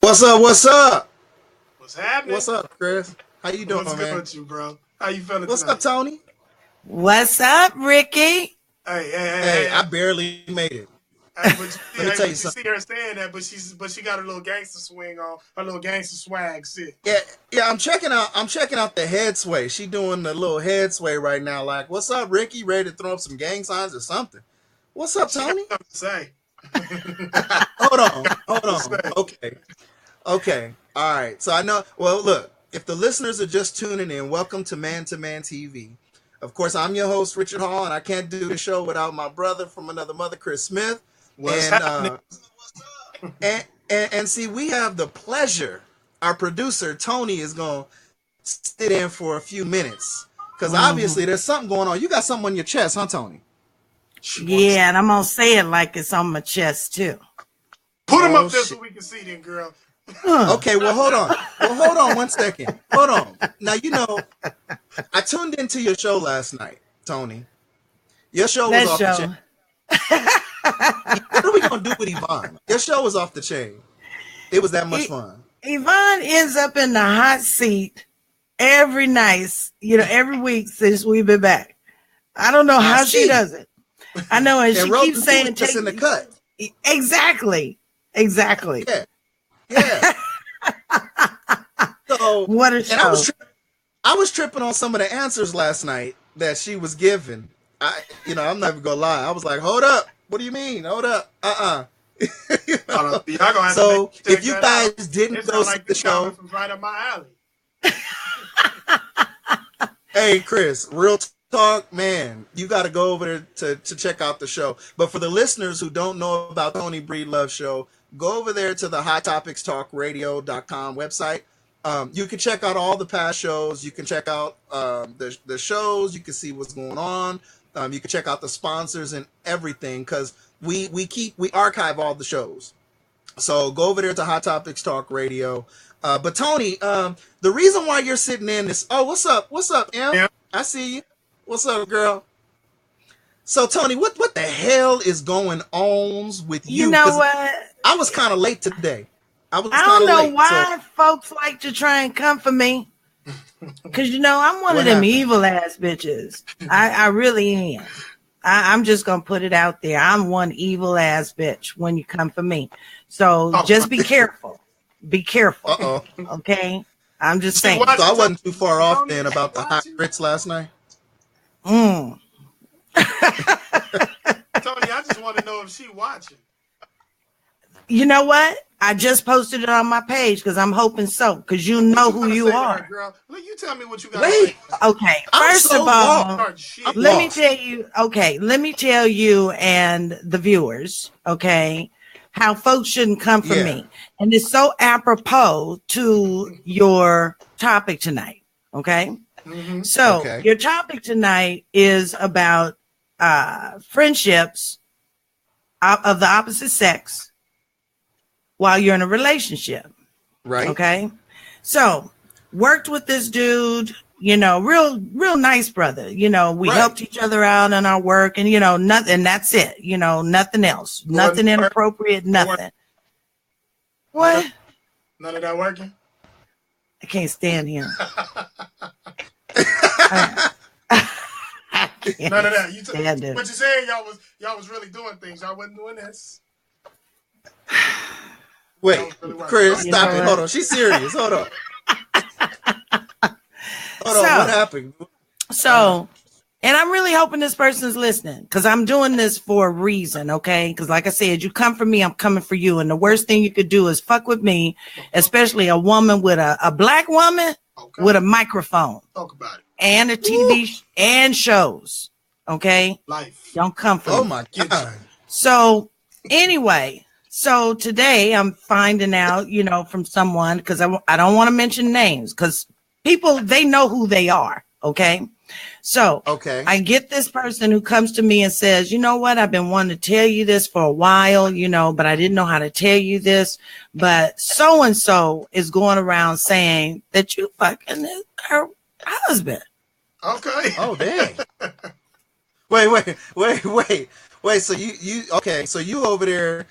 What's up? What's up? What's happening? What's up, Chris? How you doing, What's good man? with you, bro? How you feeling What's tonight? up, Tony? What's up, Ricky? Hey, I barely made it. But Let me tell you you something. see her saying that, but she got a little gangster swing on, her little gangster swag shit. Yeah. I'm checking out the head sway. She doing the little head sway right now. Like, what's up, Ricky? Ready to throw up some gang signs or something? What's up, She got Tony? something to say. Hold on. Okay. All right. So I know. Well, look. If the listeners are just tuning in, welcome to M2M-TV. Of course, I'm your host, Richard Hall, and I can't do the show without my brother from another mother, Chris Smith. What's and happening? and see, we have the pleasure. Our producer Tony is gonna sit in for a few minutes because obviously there's something going on. You got something on your chest, huh, Tony? Yeah, and I'm gonna say it like it's on my chest too. Put him up there shit. so we can see them, girl. Okay, well, hold on 1 second. Hold on. Now, I tuned into your show last night, Tony. Your show was off the chain. What are we going to do with Yvonne? Your show was off the chain. It was that much fun. Yvonne ends up in the hot seat every night, every week since we've been back. I don't know how she does it. I know, and she keeps saying, "Take in the cut." Exactly. Yeah. So What a show! I was tripping on some of the answers last night that she was giving. I'm not even gonna lie. I was like, "Hold up! What do you mean? Hold up! So if you guys didn't go see the show, right up my alley. Hey, Chris, real talk, man. You got to go over there to check out the show. But for the listeners who don't know about Tony Breedlove Show, go over there to the HotTopicsTalkRadio.com website. You can check out all the past shows. You can check out the shows. You can see what's going on. You can check out the sponsors and everything because we archive all the shows. So go over there to Hot Topics Talk Radio. But Tony, the reason why you're sitting in is, what's up, Em? Yeah. I see you. What's up, girl? So Tony, what the hell is going on with you? You know what? I was kind of late today. I don't know why folks like to try and come for me. Because, I'm one of them evil ass bitches. I really am. I'm just going to put it out there. I'm one evil ass bitch when you come for me. So just be careful. Be careful. Uh-oh. Okay? I'm just saying. So I wasn't too far off then about the hot grits last night. Tony, I just want to know if she watching. You know what? I just posted it on my page because I'm hoping so. Because you know who you are. Girl? Look, you tell me what you got. Wait. Okay. First of all, let me tell you. Okay, let me tell you and the viewers. Okay, how folks shouldn't come for me, and it's so apropos to your topic tonight. Okay. Mm-hmm. So your topic tonight is about friendships of the opposite sex while you're in a relationship. Right. Okay. So worked with this dude, real nice brother. We helped each other out in our work and, nothing. That's it. Nothing else. Nothing inappropriate. Nothing. What? None of that working? I can't stand him. None of that. But you saying y'all was really doing things. Y'all wasn't doing this. Wait, Chris, stop it. Hold on. She's serious. Hold on. What happened? So, and I'm really hoping this person's listening because I'm doing this for a reason, okay? Because like I said, you come for me, I'm coming for you. And the worst thing you could do is fuck with me, especially a woman with a black woman with a microphone. Talk about it. And a TV and shows, okay? Life. Don't come for me. Oh, my God. So, anyway... So today I'm finding out, from someone, because I don't want to mention names because people, they know who they are. Okay. So I get this person who comes to me and says, you know what? I've been wanting to tell you this for a while, but I didn't know how to tell you this. But so-and-so is going around saying that you fucking her husband. Okay. Oh, dang. Wait. So you okay. So you over there.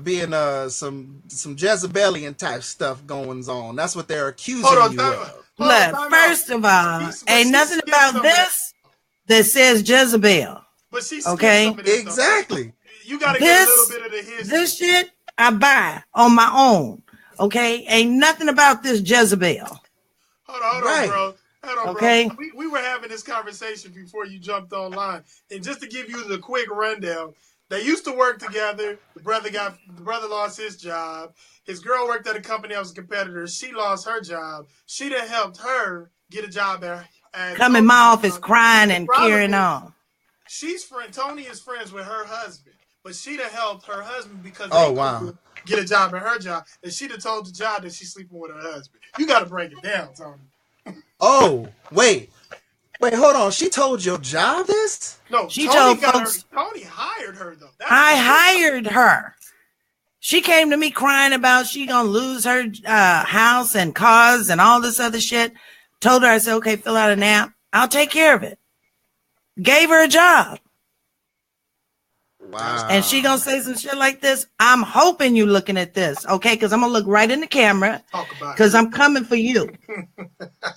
being some Jezebelian type stuff going on. That's what they're accusing you of. Look, first of all, ain't nothing about this that says Jezebel. But she's okay. Exactly. You gotta get a little bit of the history. This shit I buy on my own. Okay, ain't nothing about this Jezebel. Hold on, bro. Hold on, okay. Bro. We were having this conversation before you jumped online, and just to give you the quick rundown, they used to work together. The brother lost his job. His girl worked at a company that was a competitor. She lost her job. She done helped her get a job at come in my office crying and carrying on. Tony is friends with her husband, but she done helped her husband because get a job at her job, and she done told the job that she's sleeping with her husband. You got to break it down, Tony. Oh, wait, hold on. She told your job this? No, she told folks. Tony hired her though. I hired her. She came to me crying about she gonna lose her house and cars and all this other shit. Told her, I said, okay, fill out an app. I'll take care of it. Gave her a job. Wow. And she gonna say some shit like this. I'm hoping you looking at this, okay? Because I'm gonna look right in the camera. Because I'm coming for you.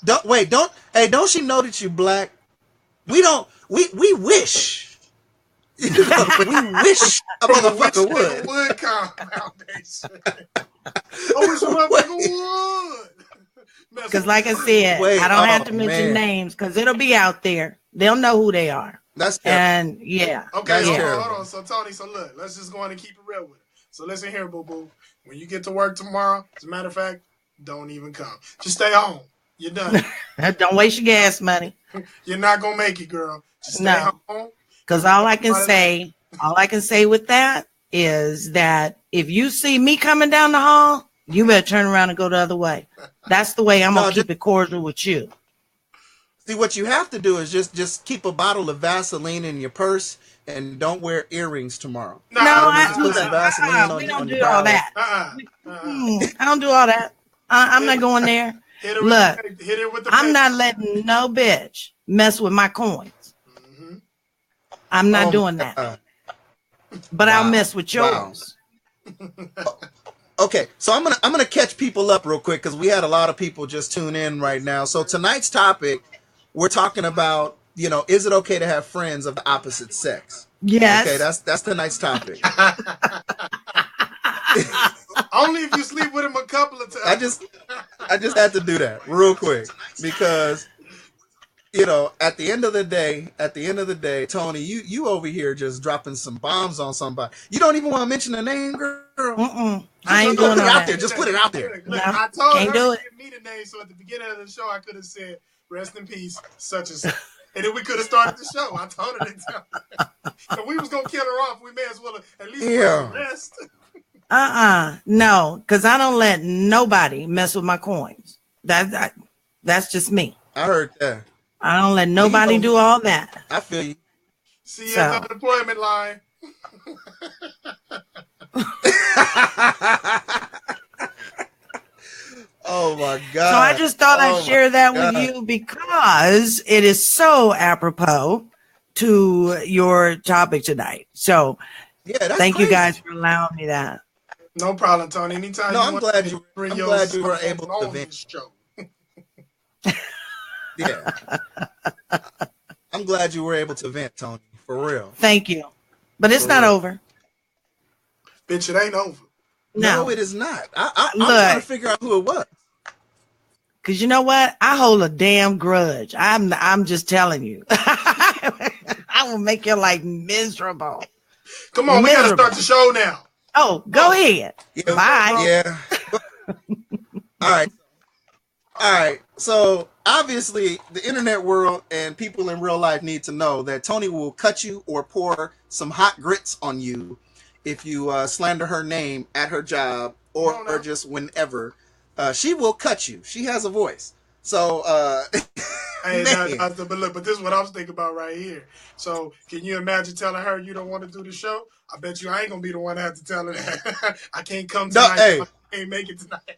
Don't she know that you black? We wish. We wish a motherfucker would. Would foundation. I wish a motherfucker would. Because like I said, I don't have to mention names because it'll be out there. They'll know who they are. That's terrible. And yeah. Okay, hold on. So Tony, look, let's just go on and keep it real with it. So listen here, boo-boo. When you get to work tomorrow, as a matter of fact, don't even come. Just stay home. You're done. Don't waste your gas money. You're not gonna make it, girl. Just stay home. Because all I can say with that is that if you see me coming down the hall, you better turn around and go the other way. That's the way I'm gonna keep it cordial with you. See, what you have to do is just keep a bottle of Vaseline in your purse and don't wear earrings tomorrow. No, I do that. We don't do all that. I don't do all that. I'm not going there. Look, I'm not letting no bitch mess with my coins. Mm-hmm. I'm not doing that. But I'll mess with yours. Okay, so I'm gonna catch people up real quick because we had a lot of people just tune in right now. So tonight's topic, we're talking about, is it okay to have friends of the opposite sex? Yes. Okay, that's tonight's topic. Only if you sleep with him a couple of times. I just had to do that real quick because, at the end of the day, Tony, you over here just dropping some bombs on somebody. You don't even want to mention the name, girl. I ain't doing that. Just put it out there. Look, I told her to give me the name, so at the beginning of the show, I could have said, "Rest in peace, such and such," and then we could have started the show. I told her to tell her. So we was gonna kill her off. We may as well at least rest. No, because I don't let nobody mess with my coins. That's just me. I heard that. I don't let nobody do all that. I feel you. See you at the unemployment line. Oh my God. So I just thought I'd share that with you because it is so apropos to your topic tonight. So thank you guys for allowing me that. No problem, Tony. Anytime. I'm glad you were able to vent. Yeah. I'm glad you were able to vent, Tony. For real. Thank you. But it's not over. Bitch, it ain't over. No, it is not. I'm trying to figure out who it was. Cause you know what? I hold a damn grudge. I'm just telling you. I will make your life miserable. Come on, we gotta start the show now. Oh, go ahead. Yeah, bye. Yeah. All right. So obviously the internet world and people in real life need to know that Tony will cut you or pour some hot grits on you if you slander her name at her job or just whenever. She will cut you. She has a voice. So but this is what I was thinking about right here. So can you imagine telling her you don't want to do the show? I bet you I ain't gonna be the one that have to tell her that. I can't come tonight. I can't make it tonight.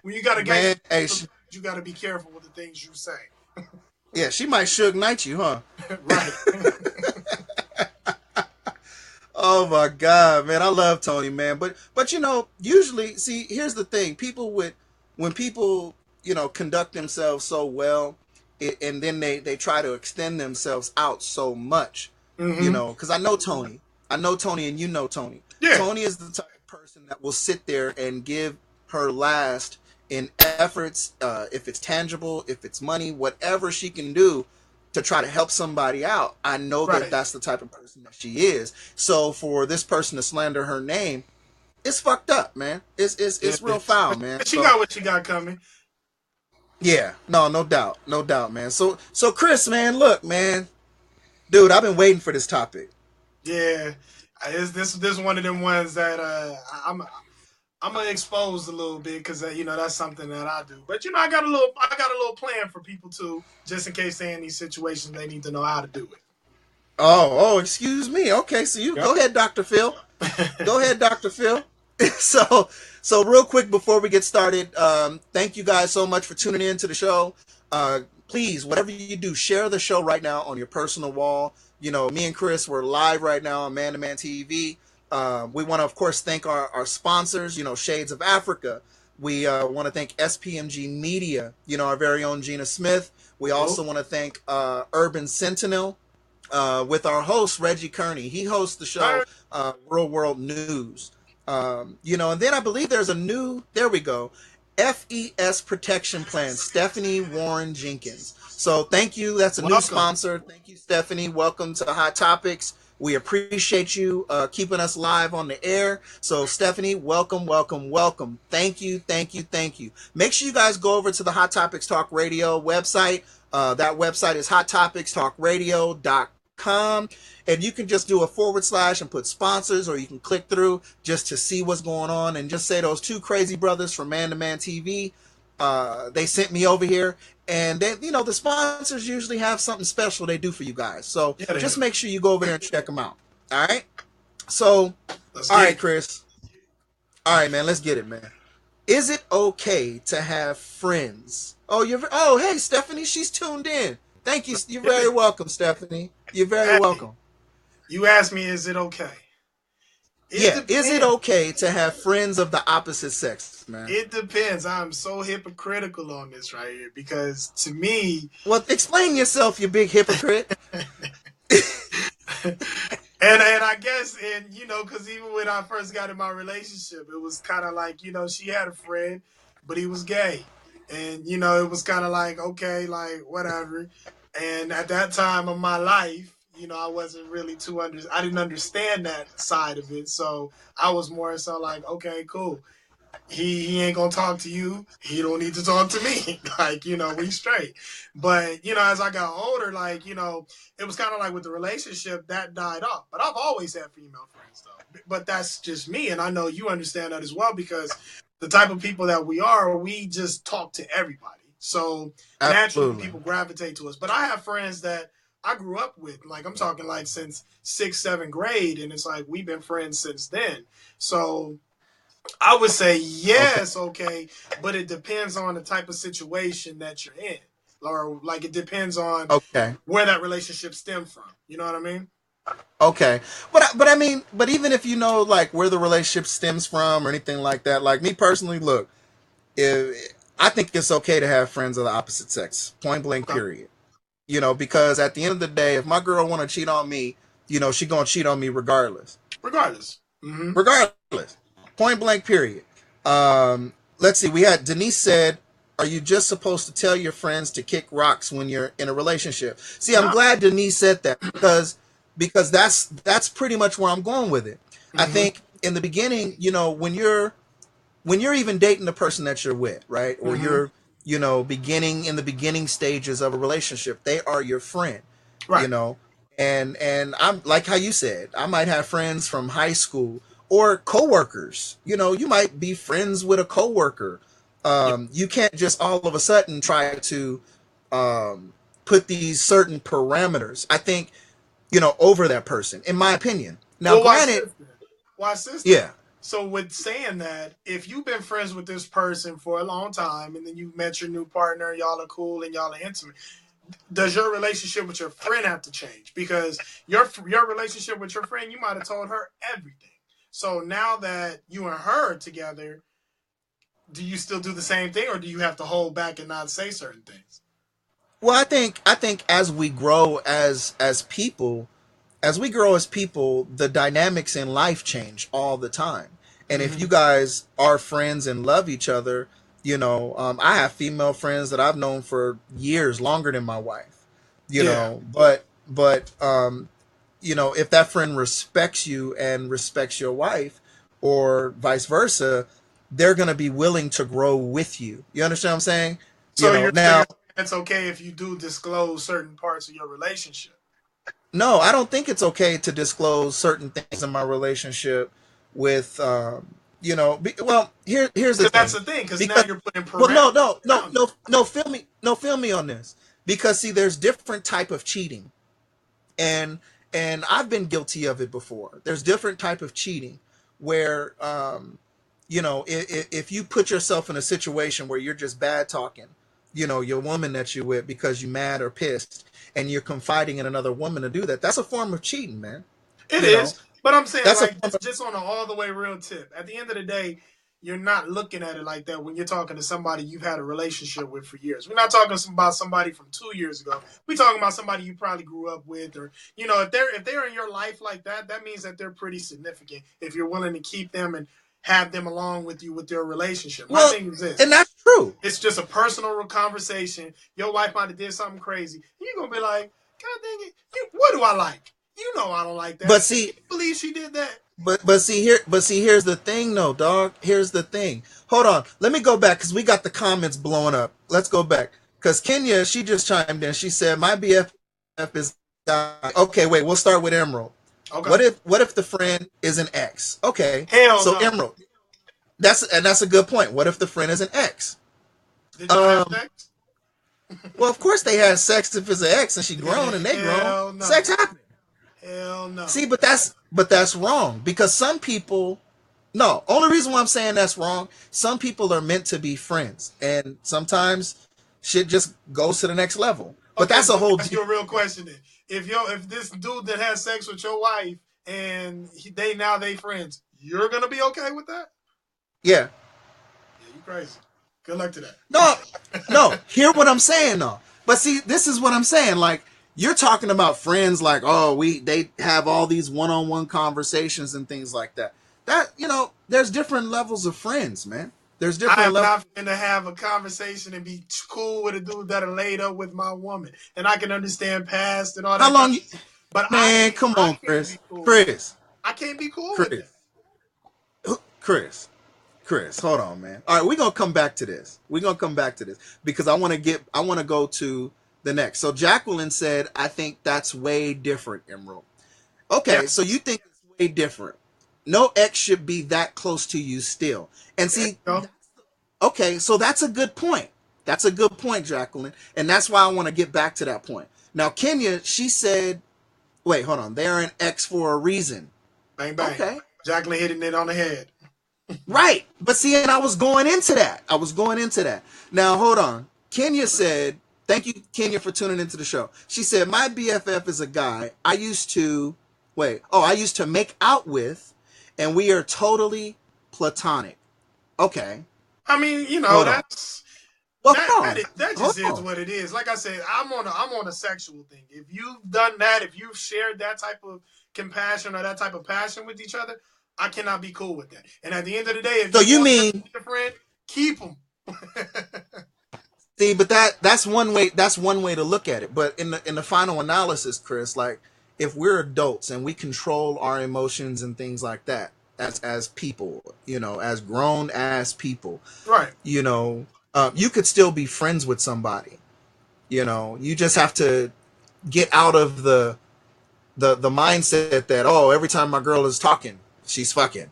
When you gotta you gotta be careful with the things you say. Yeah, she might Suge Knight you, huh? Right. Oh my God, man. I love Tony, man. But usually, see, here's the thing. When people, conduct themselves so well, and then they try to extend themselves out so much, Mm-hmm. because I know Tony. I know Tony and you know Tony. Yeah. Tony is the type of person that will sit there and give her last in efforts, if it's tangible, if it's money, whatever she can do to try to help somebody out. I know that Right. that's the type of person that she is. So for this person to slander her name, it's fucked up, man. Yeah. It's real foul, man. But she So got what she got coming. yeah, no doubt, no doubt, man. So Chris, man, look, man, dude, I've been waiting for this topic. Yeah. This one of them ones that I'm gonna expose a little bit because that's something that I do. But I got a little plan for people too, just in case they're in these situations. They need to know how to do Oh, excuse me. Okay, so you it. go ahead, Dr. Phil. Yep. Go ahead, Dr. Phil. so real quick before we get started, thank you guys so much for tuning in to the show. Please, whatever you do, share the show right now on your personal wall. Me and Chris, we're live right now on M2M TV. We want to, of course, thank our sponsors, Shades of Africa. We want to thank SPMG Media, our very own Gina Smith. We also Cool. want to thank Urban Sentinel, with our host, Reggie Kearney. He hosts the All show, right. Real World News. And then I believe there's there we go, FES Protection Plan, Stephanie Warren Jenkins. So thank you. That's a new Welcome. sponsor. Thank you, Stephanie. Welcome to Hot Topics. We appreciate you keeping us live on the air. So, Stephanie, welcome, welcome, welcome. Thank you, thank you, thank you. Make sure you guys go over to the Hot Topics Talk Radio website. That website is hottopicstalkradio.com. And you can just do a / and put sponsors, or you can click through just to see what's going on and just say those two crazy brothers from M2M TV. They sent me over here, and they, the sponsors usually have something special they do for you guys. So Yeah, they just do. make sure you go over there and check them out. All right. So, Let's all get right, it. Chris. All right, man. Let's get it, man. Is it okay to have friends? Oh, hey, Stephanie. She's tuned in. Thank you. You're very welcome, Stephanie. You're very Hey, welcome. you asked me, is it okay? It Yeah. Is it depends. okay to have friends of the opposite sex, man? It depends. I'm so hypocritical on this right here because to me, Well, explain yourself, you big hypocrite. and I guess because even when I first got in my relationship, it was kind of like she had a friend, but he was gay, and it was kind of like okay, like whatever. And at that time of my life, I wasn't really I didn't understand that side of it, so I was more so like okay, cool. He ain't gonna talk to you. He don't need to talk to me. Like, we straight. But, as I got older, like, it was kind of like with the relationship that died off. But I've always had female friends though. But that's just me. And I know you understand that as well because the type of people that we are, we just talk to everybody. So naturally Absolutely. people gravitate to us. But I have friends that I grew up with. Like I'm talking like since 6th, 7th grade. And it's like we've been friends since then. So I would say Okay. yes, okay, but it depends on the type of situation that you're in, or like it depends on Okay. where that relationship stemmed from. You know what I mean? Okay. But I mean, but even if you know like where the relationship stems from or anything like that, like me personally, look, I think it's okay to have friends of the opposite sex. Point blank, Okay. period. Because at the end of the day, if my girl want to cheat on me, she gonna cheat on me regardless. Regardless. Mm-hmm. Regardless. Point blank, period. Let's see. We had Denise said, "Are you just supposed to tell your friends to kick rocks when you're in a relationship?" See, I'm No. glad Denise said that because that's pretty much where I'm going with it. I Mm-hmm. think in the beginning, when you're even dating the person that you're with, right? Or Mm-hmm. you're, beginning in the beginning stages of a relationship, they are your friend, you Right. know. And I'm like how you said, I might have friends from high school or coworkers. You might be friends with a coworker. Yeah. You can't just all of a sudden try to put these certain parameters, I think, over that person, in my opinion. Now, Well, watch granted, this then. Watch this then. yeah, So with saying that, if you've been friends with this person for a long time and then you met your new partner, y'all are cool and y'all are intimate, does your relationship with your friend have to change? Because your relationship with your friend, you might have told her everything. So now that you and her are together, do you still do the same thing, or do you have to hold back and not say certain things? Well, I think as we grow as people, the dynamics in life change all the time. And if you Mm-hmm. guys are friends and love each other, I have female friends that I've known for years, longer than my wife. Yeah. But if that friend respects you and respects your wife, or vice versa, they're gonna be willing to grow with you. You understand what I'm saying? So you're Now, saying it's okay if you do disclose certain parts of your relationship? no, I don't think it's okay to disclose certain things in my relationship with, well, here's the Because that's thing. the thing. Because now Because, you're putting well, no, parameters no, no, around it. no, no, feel me on this. Because see, there's different type of cheating, and I've been guilty of it before. There's different type of cheating where, if you put yourself in a situation where you're just bad talking, your woman that you're with because you're mad or pissed, and you're confiding in another woman to do that. That's a form of cheating, man. It You know, is, but I'm saying that's a like form of, just on an all the way real tip. At the end of the day, you're not looking at it like that when you're talking to somebody you've had a relationship with for years. We're not talking about somebody from 2 years ago. We're talking about somebody you probably grew up with, or if they're in your life like that, that means that they're pretty significant. If you're willing to keep them and have them along with you with your relationship. My well, thing is this: and that's true. it's just a personal conversation. Your wife might have did something crazy. You're gonna be like, God dang it, what do I like? You know I don't like But that. Can you see, believe she did that? here's the thing, though, dog. Here's the thing. Hold on, let me go back because we got the comments blowing up. Let's go back because Kenya, she just chimed in. She said my BFF is okay. Wait, we'll start with Emerald. Okay. What if the friend is an ex? Okay, Hell so no. Emerald, that's a good point. What if the friend is an ex? Did y'all have Um, sex? well, of course they had sex if it's an ex and she grown and they grown. Hell no. Sex happens. Hell no. See, but that's wrong because some people. No, only reason why I'm saying that's wrong. Some people are meant to be friends, and sometimes shit just goes to the next level. But Okay, that's so a let me whole. ask you a real question then. If this dude that has sex with your wife and they friends, you're gonna be okay with that? Yeah. Yeah, you crazy. Good luck to No, no. that. Hear what I'm saying though. But see, this is what I'm saying. Like you're talking about friends, like oh, they have all these one-on-one conversations and things like that. There's different levels of friends, man. There's I different am levels. not gonna have a conversation and be cool with a dude that are laid up with my woman, and I can understand past and all How that kind long? of stuff. But Man, come I on, can't Chris. be cool with that. Chris. I can't be cool with Chris. that. Chris. Chris, hold on, man. All right, we're gonna come back to this. We're gonna come back to this because I want to go to the next. So Jacqueline said, I think that's way different, Emerald. Yeah, Okay, so you think it's way different. No ex should be that close to you still. And there you see, go. okay, so that's a good point. That's a good point, Jacqueline. And that's why I want to get back to that point. Now, Kenya, she said, wait, hold on. They're an ex for a reason. Bang bang. Okay. Jacqueline hitting it on the head. Right. But see, and I was going into that. Now, hold on. Kenya said, thank you, Kenya, for tuning into the show. She said, my BFF is a guy I used to make out with, and we are totally platonic. Okay. I mean, Hold on. that's Well, that hold just is on. what it is. Like I said, I'm on a sexual thing. If you've done that, if you've shared that type of compassion or that type of passion with each other, I cannot be cool with that. And at the end of the day, if So you you want them mean, to be a friend, keep them. see, but that's one way. That's one way to look at it. But in the final analysis, Chris, like if we're adults and we control our emotions and things like that, as people, as grown ass people, Right. you know, you could still be friends with somebody. You just have to get out of the mindset that every time my girl is talking, she's fucking.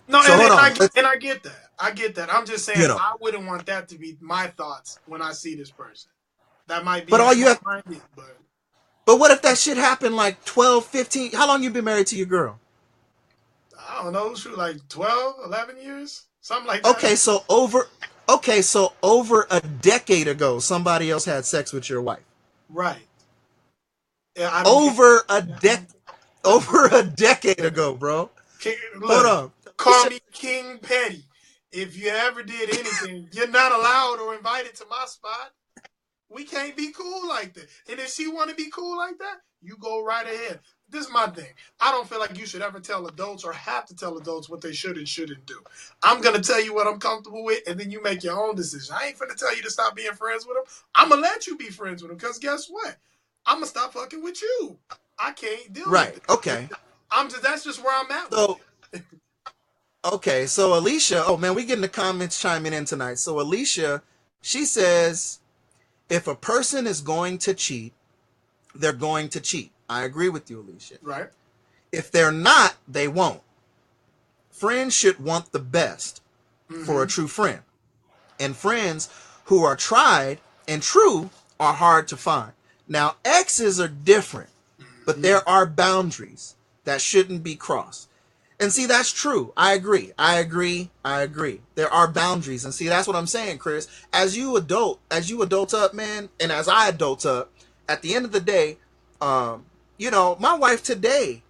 No, So hold on. and I get that. I get that. I'm just saying You know, I wouldn't want that to be my thoughts when I see this person. That might but be all you small have. minded, but But what if that shit happened like 12, 15? How long you been married to your girl? I don't know, shoot, like 12, 11 years? Something like that. Okay, so over a decade ago, somebody else had sex with your wife. Right. Yeah, I don't get. Over a decade ago, bro. Hold Look, on. call me King Petty. If you ever did anything, you're not allowed or invited to my spot. We can't be cool like that. And if she want to be cool like that, you go right ahead. This is my thing. I don't feel like you should ever tell adults or have to tell adults what they should and shouldn't do. I'm going to tell you what I'm comfortable with, and then you make your own decision. I ain't finna tell you to stop being friends with them. I'm going to let you be friends with them, because guess what? I'm going to stop fucking with you. I can't deal with Right. it. Okay. That's just where I'm at So with it. okay. So Alicia. Oh man, we getting the comments chiming in tonight. So Alicia, she says, if a person is going to cheat, they're going to cheat. I agree with you, Alicia. Right. If they're not, they won't. Friends should want the best for a true friend. And friends who are tried and true are hard to find. Now, exes are different, but there are boundaries that shouldn't be crossed. And see, that's true. I agree. There are boundaries. And see, that's what I'm saying, Chris. As you adult up, man, and as I adult up, at the end of the day, my wife today,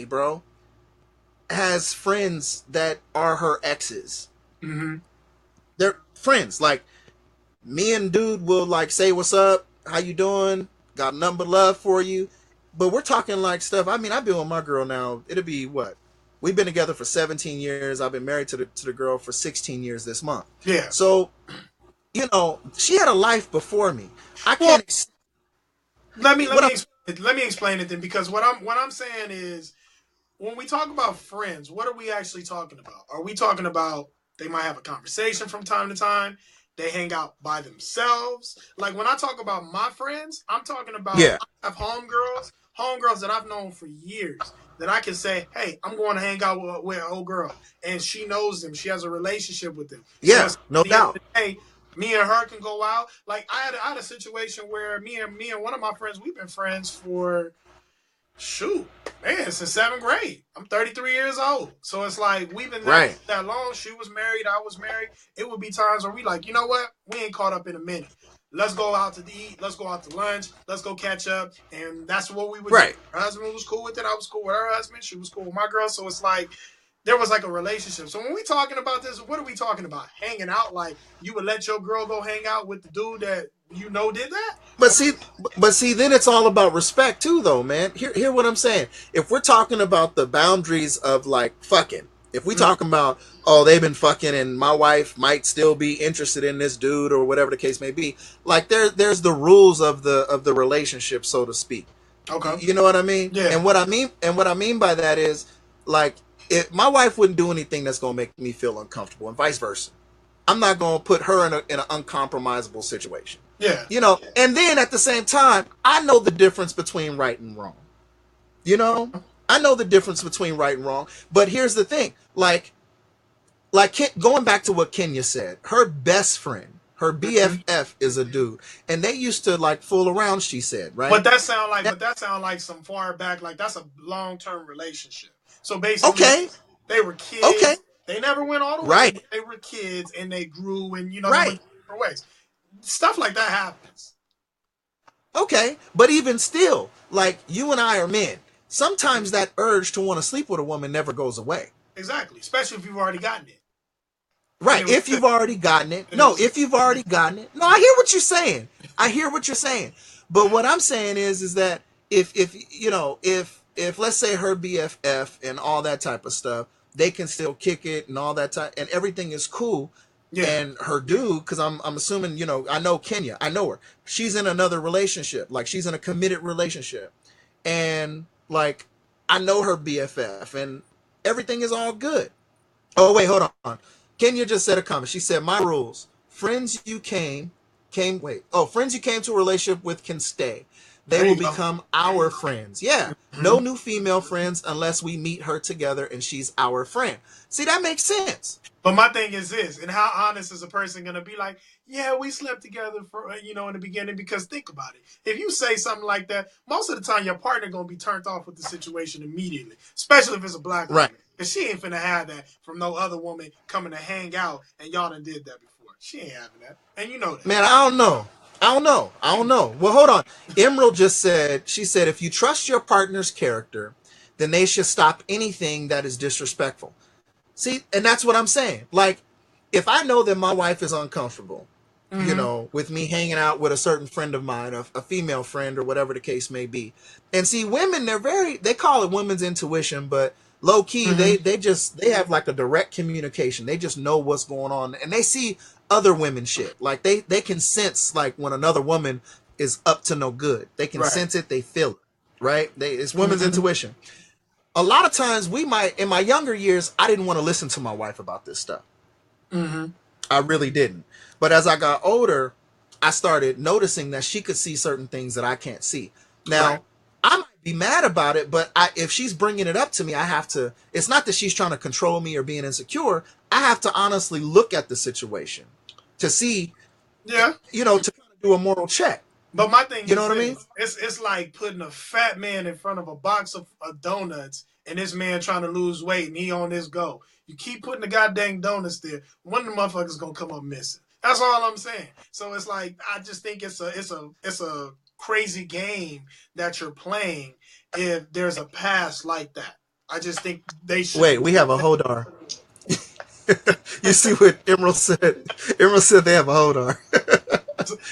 bro, has friends that are her exes. Mm-hmm. They're friends. Like, me and dude will like say, what's up? How you doing? Got nothing but love for you. But we're talking like stuff. I mean, I've been with my girl now. It'll be what? We've been together for 17 years. I've been married to the girl for 16 years this month. Yeah. So, she had a life before me. I Well, can't. let me explain it then, because what I'm saying is, when we talk about friends, what are we actually talking about? Are we talking about they might have a conversation from time to time? They hang out by themselves. Like, when I talk about my friends, I'm talking about, Yeah. I have homegirls that I've known for years, that I can say, hey, I'm going to hang out with an old girl, and she knows them. She has a relationship with them. Yeah, So no at the end of doubt. the day, me and her can go out. Like, I had a situation where me and one of my friends, we've been friends for, shoot, man, since 7th grade. I'm 33 years old. So it's like, we've been there Right. that long. She was married, I was married. It would be times where we like, you know what? We ain't caught up in a minute. Let's go out to eat. Let's go out to lunch. Let's go catch up. And that's what we would Right. do. Her husband was cool with it. I was cool with her husband. She was cool with my girl. So it's like, there was like a relationship. So when we talking about this, what are we talking about? Hanging out? Like, you would let your girl go hang out with the dude that did that? But see, then it's all about respect too, though, man. Hear what I'm saying. If we're talking about the boundaries of like fucking, if we talking about, oh, they've been fucking and my wife might still be interested in this dude or whatever the case may be, like there's the rules of the relationship, so to speak. Okay. You know what I mean? Yeah. And what I mean by that is, like, if my wife wouldn't do anything that's gonna make me feel uncomfortable, and vice versa, I'm not gonna put her in an uncompromisable situation. Yeah. And then at the same time, I know the difference between right and wrong. I know the difference between right and wrong. But here's the thing, like going back to what Kenya said, her best friend, her BFF is a dude, and they used to like fool around. She said, right? But that sound like some far back, like that's a long-term relationship. So basically, Okay. they were kids. Okay. They never went all the way. Right. They were kids, and they grew, and they Right. went different ways. Stuff like that happens. Okay, but even still, like, you and I are men. Sometimes that urge to want to sleep with a woman never goes away. Exactly, especially if you've already gotten it. Right, if you've already gotten it. No, if you've already gotten it. No, I hear what you're saying. But what I'm saying is that if let's say her BFF and all that type of stuff, they can still kick it and all that type, and everything is cool. Yeah. And her dude, because I'm assuming, I know Kenya, I know her. She's in another relationship, like she's in a committed relationship, and like I know her BFF, and everything is all good. Oh wait, hold on. Kenya just said a comment. She said, "My rules: friends you came to a relationship with can stay. They will become our friends. Yeah, no new female friends unless we meet her together and she's our friend." See, that makes sense. But my thing is this, and how honest is a person going to be like, yeah, we slept together for, in the beginning, because think about it. If you say something like that, most of the time your partner going to be turned off with the situation immediately, especially if it's a black woman. Right. Because she ain't finna have that from no other woman coming to hang out, and y'all done did that before. She ain't having that. And you know that. Man, I don't know. I don't know. Well, hold on. Emerald just said, she said, if you trust your partner's character, then they should stop anything that is disrespectful. See, and that's what I'm saying. Like, if I know that my wife is uncomfortable, Mm-hmm. with me hanging out with a certain friend of mine, a female friend or whatever the case may be. And see, women, they call it women's intuition, but low key, Mm-hmm. they have like a direct communication. They just know what's going on and they see other women shit. Like they can sense like when another woman is up to no good. They can Right. sense it, they feel it, right? It's women's Mm-hmm. intuition. A lot of times we might, in my younger years, I didn't want to listen to my wife about this stuff. Mm-hmm. I really didn't. But as I got older, I started noticing that she could see certain things that I can't see. Right. Now, I might be mad about it, but if she's bringing it up to me, I have to. It's not that she's trying to control me or being insecure. I have to honestly look at the situation to see, Yeah. to kind of do a moral check. But my thing You know is what I mean? this: it's like putting a fat man in front of a box of donuts, and this man trying to lose weight, and he on this go. You keep putting the goddamn donuts there, one of the motherfuckers gonna come up missing. That's all I'm saying. So it's like I just think it's a crazy game that you're playing if there's a pass like that. I just think they should. Wait, we have a hold on. You see what Emerald said? Emerald said they have a hold on.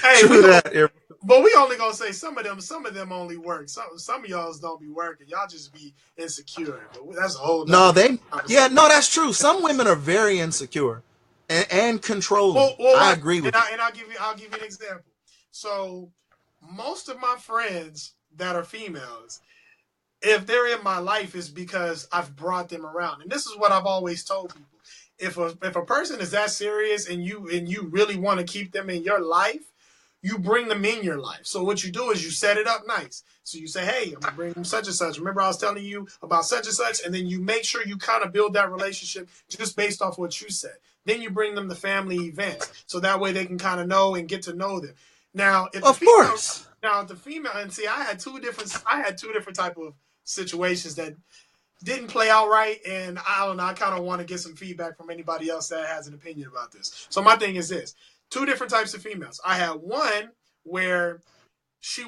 Hey, True that, Emerald. but we only gonna say some of them. Some of them only work. Some of y'all's don't be working. Y'all just be insecure. But that's a whole No, nother they, yeah, conversation. no, that's true. Some women are very insecure and controlling. Well, I what? agree And with you. I'll give you an example. So most of my friends that are females, if they're in my life, is because I've brought them around. And this is what I've always told people: if a person is that serious and you really want to keep them in your life, you bring them in your life. So what you do is you set it up nice. So you say, hey, I'm gonna bring them such and such. Remember I was telling you about such and such, and then you make sure you kind of build that relationship just based off what you said. Then you bring them to family events, so that way they can kind of know and get to know them. Now, if the Of female, course. and see, I had two different type of situations that didn't play out right, and I don't know. I kind of want to get some feedback from anybody else that has an opinion about this. So my thing is this: two different types of females. I had one where she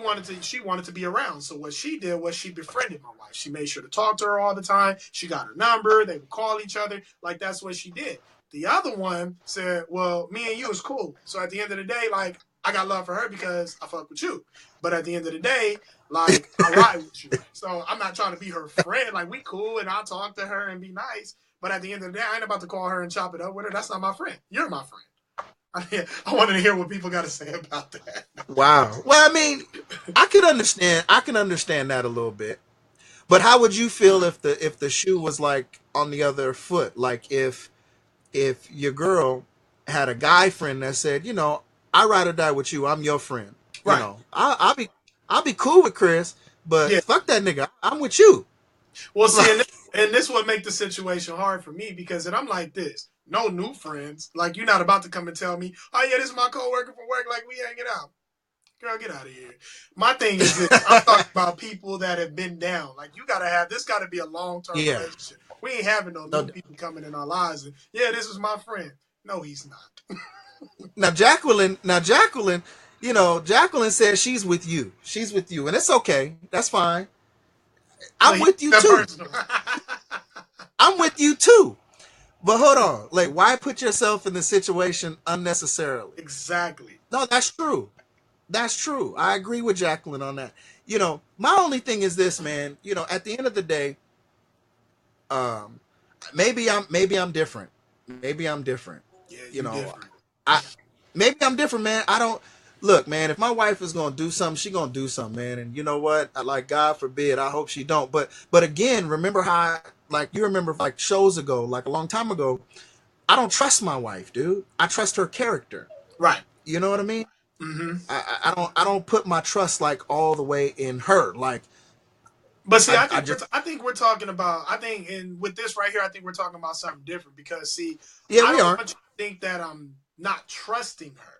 wanted to be around. So what she did was she befriended my wife. She made sure to talk to her all the time. She got her number. They would call each other. Like that's what she did. The other one said, "Well, me and you is cool. So at the end of the day, like I got love for her because I fuck with you. But at the end of the day, like I ride with you. So I'm not trying to be her friend. Like we cool and I'll talk to her and be nice. But at the end of the day, I ain't about to call her and chop it up with her. That's not my friend. You're my friend." I wanted to hear what people got to say about that. Wow. Well, I mean, I can understand. I can understand that a little bit. But how would you feel if the shoe was like on the other foot? Like if your girl had a guy friend that said, I ride or die with you. I'm your friend. Right. I'll be cool with Chris, but Yeah. fuck that nigga. I'm with you. Well, see, and Like, this would make the situation hard for me because then I'm like this. No new friends. Like you're not about to come and tell me, oh yeah, this is my coworker from work. Like we hanging out. Girl, get out of here. My thing is this. I'm talking about people that have been down. Like you gotta have this. Got to be a long term yeah. relationship. We ain't having no new No, people coming in our lives. And yeah, this is my friend. No, he's not. Jacqueline, Jacqueline says she's with you. She's with you, and it's okay. That's fine. So I'm he with you that too. personal. I'm with you too. But hold on. Like, why put yourself in the situation unnecessarily? Exactly. No, that's true. That's true. I agree with Jacqueline on that. My only thing is this, man. At the end of the day, um, maybe I'm different. Maybe I'm different. Yeah, You you know, different. I maybe I'm different, man. I don't look, man. If my wife is gonna do something, she gonna do something, man. And you know what? Like, God forbid, I hope she don't. But again, remember how like you remember like shows ago, like a long time ago. I don't trust my wife, dude. I trust her character. Right. You know what I mean? Mm-hmm. I don't put my trust like all the way in her. Like But see, I just I think we're talking about. I think, and with this right here, I think we're talking about something different because see, yeah, I we don't are. want you to think that I'm not trusting her.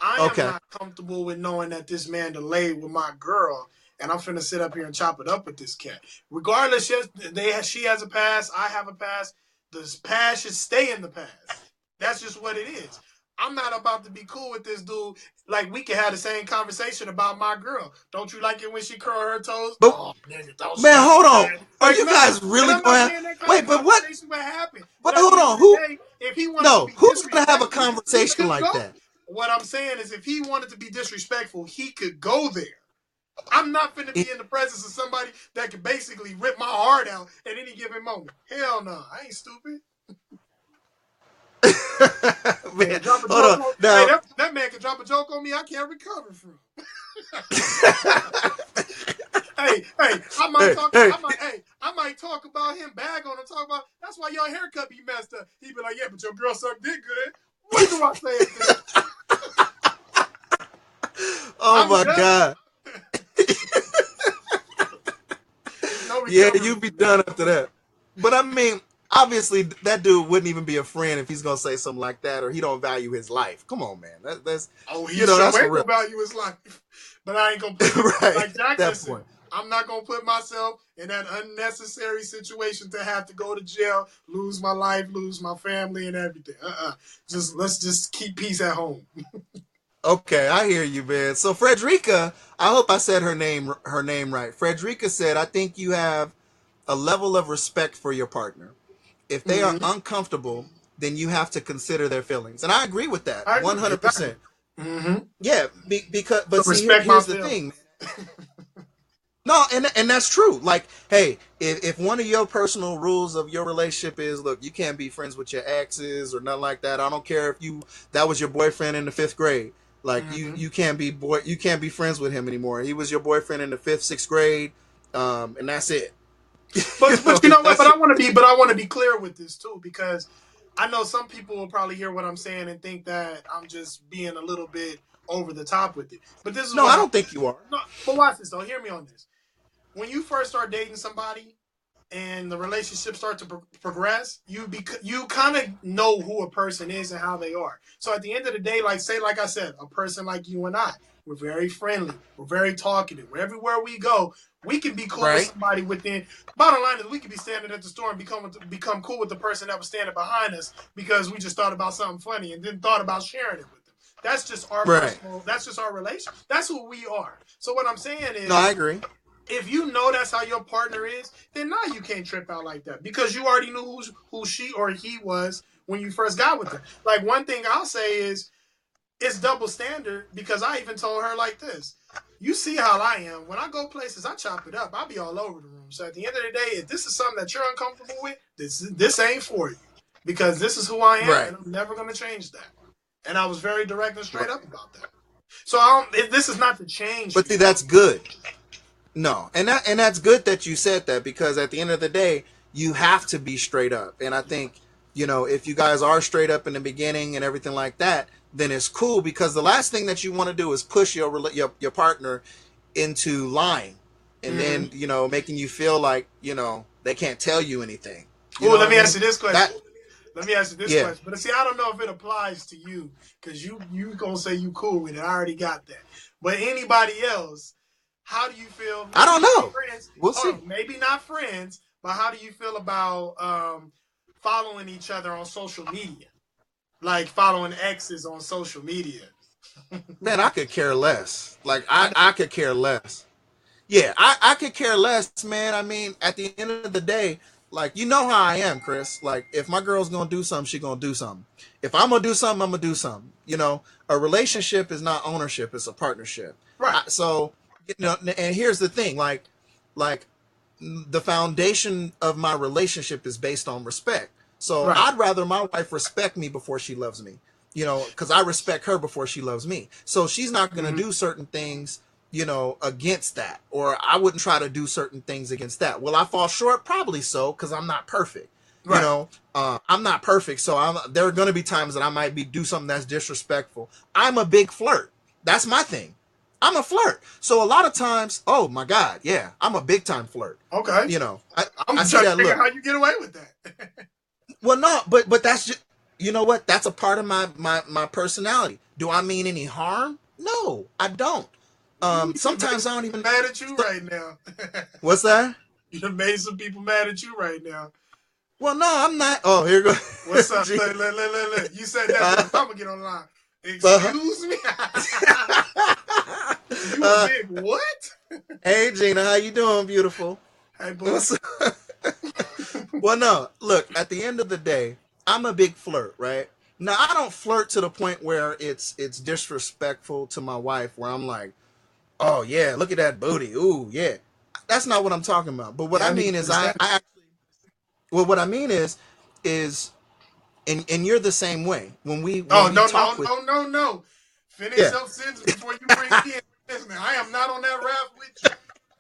I am Okay. not comfortable with knowing that this man delayed with my girl, and I'm finna sit up here and chop it up with this cat. Regardless, yes, she has a past, I have a past. The past should stay in the past. That's just what it is. I'm not about to be cool with this dude. Like, we can have the same conversation about my girl. Don't you like it when she curl her toes? But Oh, nigga, don't man, stop hold on. that. Are Like, you no. guys And really I'm going not to saying that kind wait, of but what? conversation would happen. But But at hold the end on. of Who? the day, if he wanted to No, be who's going to have a disrespectful, he conversation could like go. that? What I'm saying is, if he wanted to be disrespectful, he could go there. I'm not finna be in the presence of somebody that could basically rip my heart out at any given moment. Hell no, I ain't stupid. Man, Hey, drop a hold joke on. on, Now, hey, that man can drop a joke on me I can't recover from. Hey, I might talk. hey, I might talk about him, bag on him, talk about. That's why your haircut be messed up. He be like, yeah, but your girl sucked dick good. What do I say after that? oh I'm my done. God. No Yeah, recovery you be from that. done after that. But I mean, obviously, that dude wouldn't even be a friend if he's gonna say something like that, or he don't value his life. Come on, man. That's Oh, he you know, sure that's for ain't real. gonna value his life. But I ain't gonna put Right. like Jack At that said, point. I'm not gonna put myself in that unnecessary situation to have to go to jail, lose my life, lose my family, and everything. Let's just keep peace at home. Okay, I hear you, man. So Frederica, I hope I said her name right. Frederica said, I think you have a level of respect for your partner. If they are Mm-hmm. uncomfortable, then you have to consider their feelings. And I agree with that I agree. Exactly. 100%. Mm-hmm. Yeah, because So but see, respect my here's the feelings. thing. No, and that's true. Like, hey, if one of your personal rules of your relationship is, look, you can't be friends with your exes or nothing like that. I don't care if that was your boyfriend in the 5th grade. Like, Mm-hmm. you can't be friends with him anymore. He was your boyfriend in the 5th, 6th grade, and that's it. But you know what? That's it. But I want to be clear with this too, because I know some people will probably hear what I'm saying and think that I'm just being a little bit over the top with it. But this is No, what I I'm. don't think you are. No, but watch this though. Hear me on this. When you first start dating somebody and the relationship starts to progress, you kind of know who a person is and how they are. So at the end of the day, like I said, a person like you and I, we're very friendly, we're very talkative. Everywhere we go, we can be cool with Right? somebody within. Bottom line is, we could be standing at the store and become cool with the person that was standing behind us because we just thought about something funny and then thought about sharing it with them. That's just our Right. personal. That's just our relation. That's who we are. So what I'm saying No, I is, agree. if you know that's how your partner is, then now you can't trip out like that because you already knew who she or he was when you first got with them. Like, one thing I'll say is, it's double standard, because I even told her like this. You see how I am. When I go places, I chop it up. I'll be all over the room. So at the end of the day, if this is something that you're uncomfortable with, this ain't for you, because this is who I am, Right. and I'm never going to change that. And I was very direct and straight Right. up about that. So this is not to change But me. see, that's good. No, and that's good that you said that, because at the end of the day, you have to be straight up. And I think, if you guys are straight up in the beginning and everything like that, then it's cool, because the last thing that you want to do is push your partner into lying, and Mm-hmm. then making you feel like they can't tell you anything. You Oh, know let what I me mean? ask you this That question. Let me ask you this yeah. question. But see, I don't know if it applies to you, because you gonna say you cool with it. I already got that. But anybody else, how do you feel? I Maybe don't not know. friends. We'll Hold see. on, maybe not friends. But how do you feel about following each other on social media? Like following exes on social media. Man, I could care less. Like I could care less. Yeah, I could care less, man. I mean, at the end of the day, like, you know how I am, Chris. Like, if my girl's gonna do something, she gonna do something. If I'm gonna do something, I'm gonna do something. A relationship is not ownership; it's a partnership. Right. So, and here's the thing: like the foundation of my relationship is based on respect. So Right. I'd rather my wife respect me before she loves me, because I respect her before she loves me. So she's not going to do certain things, against that, or I wouldn't try to do certain things against that. Will I fall short? Probably so, because I'm not perfect. Right. I'm not perfect. So there are going to be times that I might do something that's disrespectful. I'm a big flirt. That's my thing. I'm a flirt. So a lot of times, oh my God, yeah, I'm a big time flirt. Okay. I'm I see trying to that figure look. out how you get away with that. Well, no, but that's just, you know what? That's a part of my personality. Do I mean any harm? No, I don't. Sometimes I don't even. Mad at you right now. What's that? You done made some people mad at you right now. Well, no, I'm not. Oh, here goes. What's up? Look. You said that, but I'm gonna get online. Excuse me? You a big what? Hey, Gina, how you doing, beautiful? Hey, boo. Well, no, look, at the end of the day, I'm a big flirt, right? Now, I don't flirt to the point where it's disrespectful to my wife, where I'm like, oh, yeah, look at that booty. Ooh, yeah. That's not what I'm talking about. But what Yeah, I I need mean to is, understand. well, what I mean is, and you're the same way. Oh, When we no, talk no, with, no, no, no. Finish yeah. your sentence before you bring me in. Listen, I am not on that raft with you.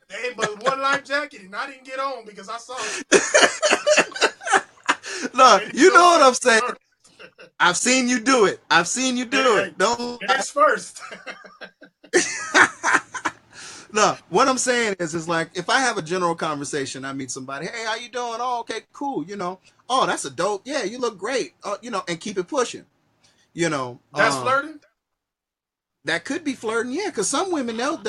There ain't but one life jacket, and I didn't get on because I saw it. No, Finish you your know what I'm sentence saying. first. I've seen you do it. I've seen you do Hey, it. Don't finish first. no. What I'm saying is like if I have a general conversation, I meet somebody. Hey, how you doing? Oh, okay, cool. Oh, that's a dope. Yeah, you look great. And keep it pushing. You know, That's flirting? that could be flirting. Yeah, because some women they'll.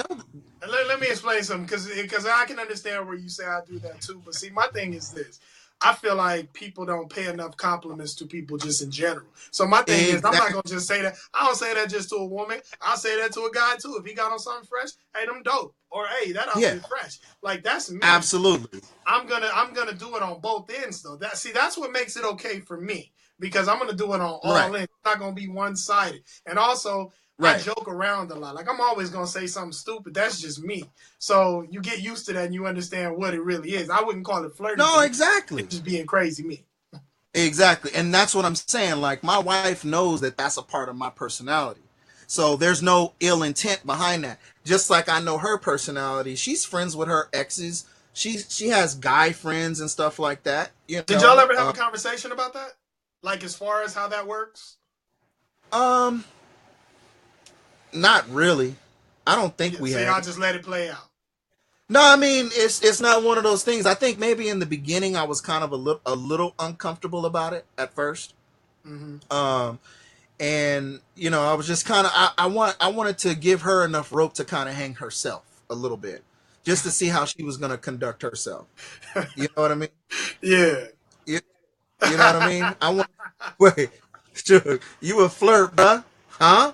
Let me explain something because I can understand where you say I do that too. But see, my thing is this. I feel like people don't pay enough compliments to people just in general. So my thing is, I'm not Exactly. gonna just say that. I don't say that just to a woman. I'll say that to a guy too. If he got on something fresh, hey, them dope. Or hey, that Yeah, outfit fresh. Like that's me. absolutely. I'm gonna do it on both ends though. That's what makes it okay for me because I'm gonna do it on Right. all ends. It's not gonna be one sided. And also, I Right. joke around a lot. Like I'm always gonna say something stupid. That's just me. So you get used to that and you understand what it really is. I wouldn't call it flirting to No, me. exactly. It's just being crazy me. Exactly. And that's what I'm saying. Like my wife knows that that's a part of my personality. So there's no ill intent behind that. Just like I know her personality. She's friends with her exes. She has guy friends and stuff like that. Did y'all ever have a conversation about that? Like as far as how that works? Um, not really. I don't think we So have. y'all just let it play out. No, I mean it's not one of those things. I think maybe in the beginning I was kind of a little uncomfortable about it at first. Mm-hmm. Um, and I was just kind of I wanted to give her enough rope to kind of hang herself a little bit, just to see how she was going to conduct herself. You know what I mean? Yeah. You, you know what I mean? I want wait, sure, you a flirt, bruh? Huh?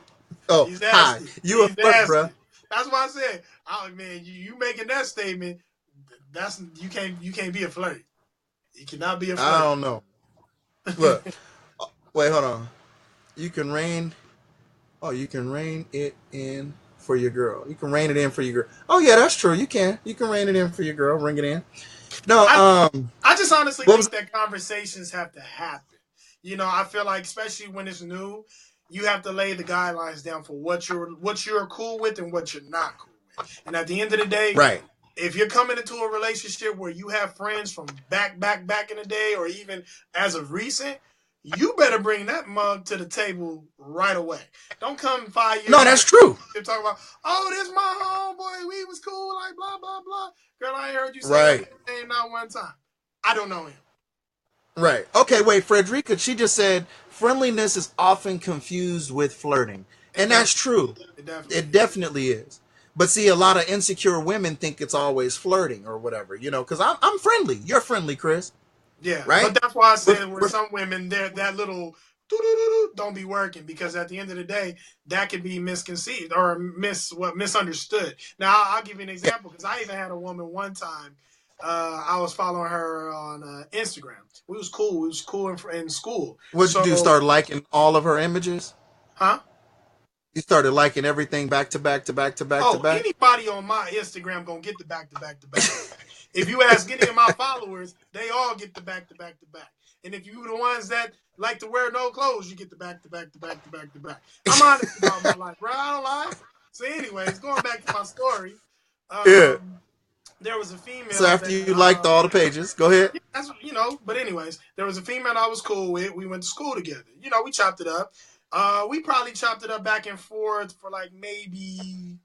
Oh, He's hi, nasty. you a He's flirt, bruh? nasty. That's why I said, oh man, you making that statement, that's you can't be a flirt. You cannot be a I flirt. don't know. Look, wait, hold on. You can rein. Oh, you can rein it in for your girl. You can rein it in for your girl. Oh yeah, that's true. You can. You can rein it in for your girl. Ring it in. No. I I just honestly What was? think that conversations have to happen. I feel like especially when it's new, you have to lay the guidelines down for what you're cool with and what you're not cool with. And at the end of the day, Right. if you're coming into a relationship where you have friends from back in the day or even as of recent, you better bring that mug to the table right away. Don't come 5 years No, that's after true. and talk about, oh, this my homeboy, we was cool, like blah blah blah. Girl, I ain't heard you say that Right. man's name not one time. I don't know him. Right. Okay. Wait, Frederica. She just said friendliness is often confused with flirting, It and that's definitely, true. it definitely It is. definitely is. But see, a lot of insecure women think it's always flirting or whatever. Because I'm friendly. You're friendly, Chris. Yeah, Right? but that's why I We're, said with we're, some women, that little doo-doo-doo-doo don't be working because at the end of the day, that can be misconceived or misunderstood. Now, I'll give you an example because I even had a woman one time. I was following her on Instagram. We was cool. We was cool in school. what'd you do? So, Start liking all of her images? huh? You started liking everything back to back to back to back to Oh, back? anybody on my Instagram gonna get the back to back to back to back. If you ask any of my followers, they all get the back to back to back. And if you the ones that like to wear no clothes, you get the back to back to back to back to back. I'm honest about my life, bro. I don't lie. So, anyways, going back to my story, Yeah. there was a So female after that you liked all the pages, go ahead. yeah, But anyways, there was a female I was cool with. We went to school together. We chopped it up. We probably chopped it up back and forth for like maybe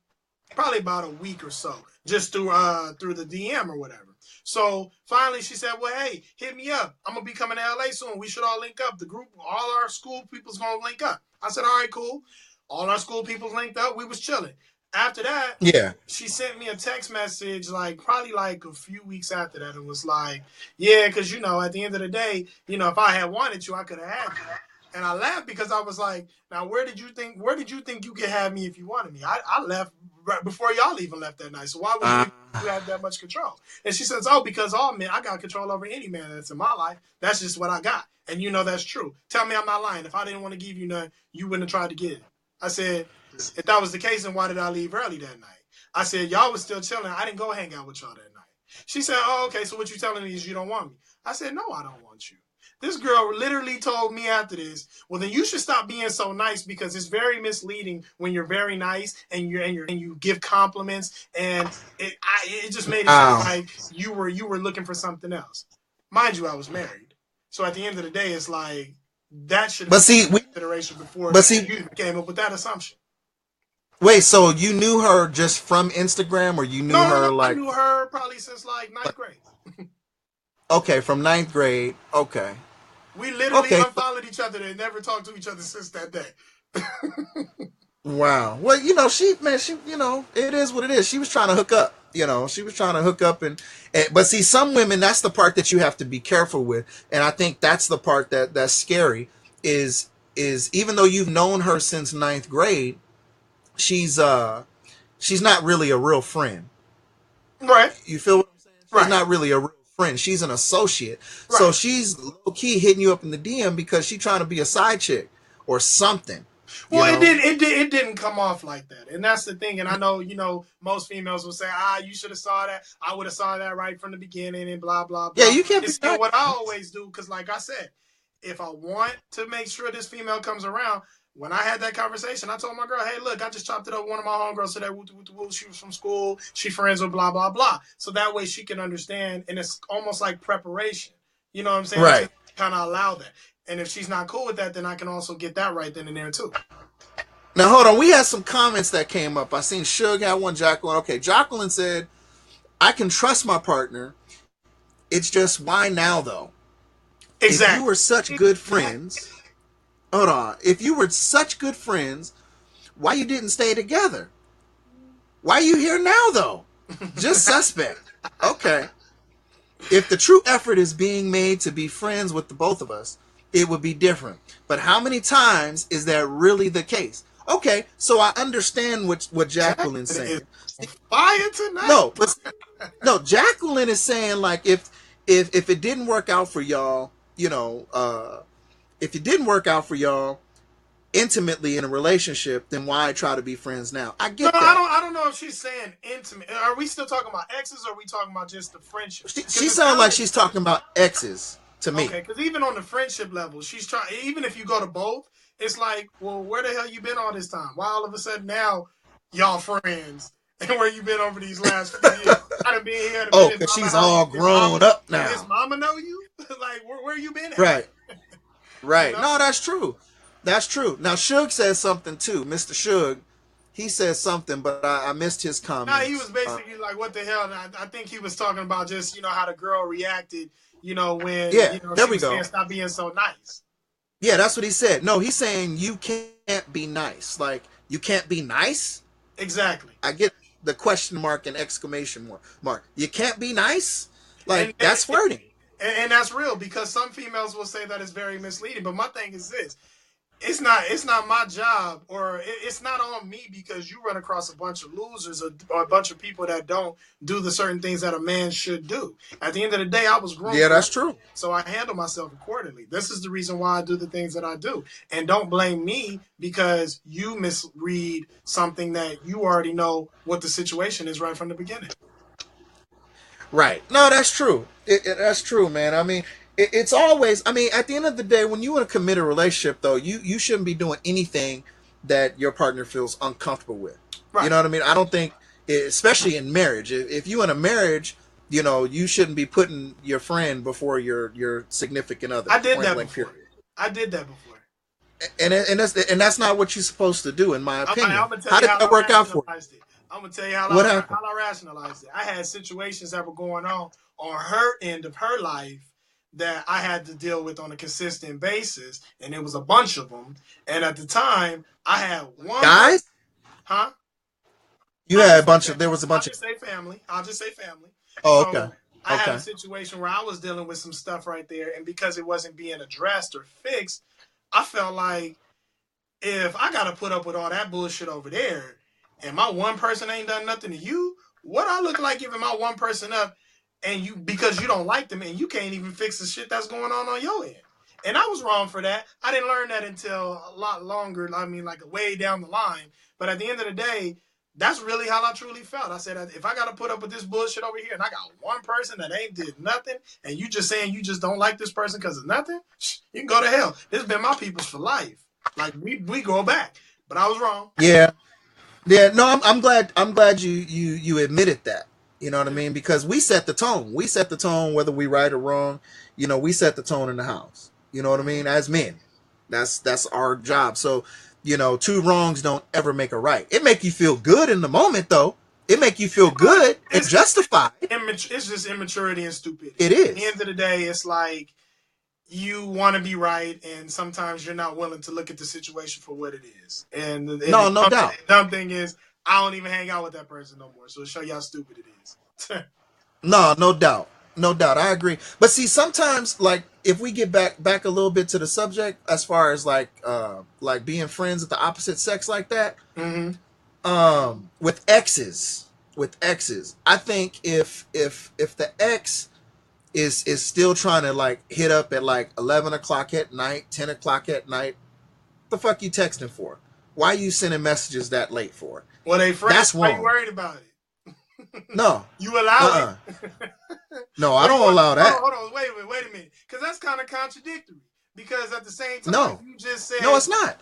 probably about a week or so, just through the DM or whatever. So finally, she said, "Well, hey, hit me up. I'm gonna be coming to LA soon. We should all link up. The group, all our school people's gonna link up." I said, "All right, cool." All our school people's linked up. We was chilling. After that, Yeah. she sent me a text message, like probably like a few weeks after that, and was like, "Yeah, because at the end of the day, if I had wanted you, I could have had you." And I laughed because I was like, now where did you think you could have me if you wanted me? I left right before y'all even left that night. So why would you have that much control? And she says, oh, because all men, I got control over any man that's in my life. That's just what I got. And you know that's true. Tell me I'm not lying. If I didn't want to give you none, you wouldn't have tried to get it. I said, if that was the case, then why did I leave early that night? I said, y'all was still chilling. I didn't go hang out with y'all that night. She said, oh, okay, so what you telling me is you don't want me. I said, no, I don't want you. This girl literally told me after this, well, then you should stop being so nice because it's very misleading when you're very nice and you give compliments, and it just made it sound like you were looking for something else. Mind you, I was married, so at the end of the day, it's like that should have been consideration before you came up with that assumption. Wait, so you knew her just from Instagram, or you knew her like? I knew her probably since like 9th grade. Okay, from 9th grade. Okay. We literally unfollowed each other and never talked to each other since that day. Wow. Well, she, it is what it is. She was trying to hook up. She was trying to hook up, and but see, some women, that's the part that you have to be careful with, and I think that's the part that's scary. Is even though you've known her since 9th grade, she's not really a real friend. Right. You feel what I'm saying? She's right. not really a real friend. She's an associate. Right. So she's low key hitting you up in the DM because she's trying to be a side chick or something. Well, it didn't come off like that, and that's the thing. And I know, most females will say, you should have saw that. I would have saw that right from the beginning, and blah blah blah. Yeah, you can't. It's what I always do, because like I said, if I want to make sure this female comes around. When I had that conversation, I told my girl, hey, look, I just chopped it up with one of my homegirls today. She was from school. She friends with blah, blah, blah. So that way she can understand, and it's almost like preparation. You know what I'm saying? Right. Kind of allow that. And if she's not cool with that, then I can also get that right then and there, too. Now, hold on. We had some comments that came up. I seen Suge had one, Jacqueline. Okay, Jacqueline said, I can trust my partner. It's just, why now, though? Exactly. If you were such good friends... Hold on. If you were such good friends, why you didn't stay together? Why are you here now, though? Just suspect. Okay. If the true effort is being made to be friends with the both of us, it would be different. But how many times is that really the case? Okay, so I understand what Jacqueline's saying. Fire tonight. No, Jacqueline is saying, like, if it didn't work out for y'all, if it didn't work out for y'all intimately in a relationship, then why try to be friends now? I get that. I don't know if she's saying intimate. Are we still talking about exes, or are we talking about just the friendship? She sounds like she's talking about exes to me. Okay, because even on the friendship level, she's trying. Even if you go to both, it's like, well, where the hell you been all this time? Why all of a sudden now y'all friends? And where you been over these last few years? I done been here. Because she's all grown up now. Does mama know you? Like, where you been at? Right. Right. No, that's true. That's true. Now, Suge says something, too. Mr. Suge, he says something, but I missed his comment. Nah, he was basically like, what the hell? And I think he was talking about just, how the girl reacted, when there she we was go. saying stop being so nice. Yeah, that's what he said. No, he's saying you can't be nice. Like, you can't be nice? Exactly. I get the question mark and exclamation mark. You can't be nice? Like, that's flirting. And that's real, because some females will say that it's very misleading. But my thing is this. It's not my job, or it's not on me, because you run across a bunch of losers or a bunch of people that don't do the certain things that a man should do. At the end of the day, I was grown. Yeah, that's true. So I handle myself accordingly. This is the reason why I do the things that I do. And don't blame me because you misread something that you already know what the situation is right from the beginning. Right. No, that's true. That's true, man. I mean, it's always, at the end of the day, when you want to commit a relationship, though, you shouldn't be doing anything that your partner feels uncomfortable with. Right. You know what I mean? I don't think, especially in marriage, if you in a marriage, you shouldn't be putting your friend before your significant other. I did that before. I did that before. And that's not what you're supposed to do, in my opinion. How did that work out for you? I'm going to tell you how I rationalized it. I had situations that were going on her end of her life that I had to deal with on a consistent basis, and it was a bunch of them. And at the time, I had one guys. Huh? You had a bunch of. There was a bunch of. I'll just say family. Oh, okay. I had a situation where I was dealing with some stuff right there, and because it wasn't being addressed or fixed, I felt like if I gotta put up with all that bullshit over there, and my one person ain't done nothing to you, what I look like giving my one person up, and you because you don't like them, and you can't even fix the shit that's going on your end. And I was wrong for that. I didn't learn that until a lot longer. I mean, like way down the line. But at the end of the day, that's really how I truly felt. I said, if I got to put up with this bullshit over here, and I got one person that ain't did nothing, and you just saying you just don't like this person because of nothing, you can go to hell. This has been my people's for life. Like we go back. But I was wrong. Yeah. No, I'm glad you admitted that. You know what I mean? Because we set the tone. We set the tone whether we right or wrong. You know, we set the tone in the house. You know what I mean? As men, that's our job. So, you know, two wrongs don't ever make a right. It make you feel good in the moment, though. It make you feel good and justified. It's just immaturity and stupidity. It is. At the end of the day, it's like you want to be right, and sometimes you're not willing to look at the situation for what it is. And no doubt. The dumb thing is, I don't even hang out with that person no more. So to show you how stupid it is. No doubt. No doubt. I agree. But see, sometimes, like, if we get back a little bit to the subject, as far as like being friends with the opposite sex like that, with exes, I think if the ex is still trying to like hit up at like 11 o'clock at night, 10 o'clock at night, the fuck you texting for? Why are you sending messages that late for? Well, they friends. That's Why wrong. you worried about it? No. You allow it. No, I don't allow that. Hold on. Wait a minute. Because that's kind of contradictory. Because at the same time, No. you just said... No, it's not.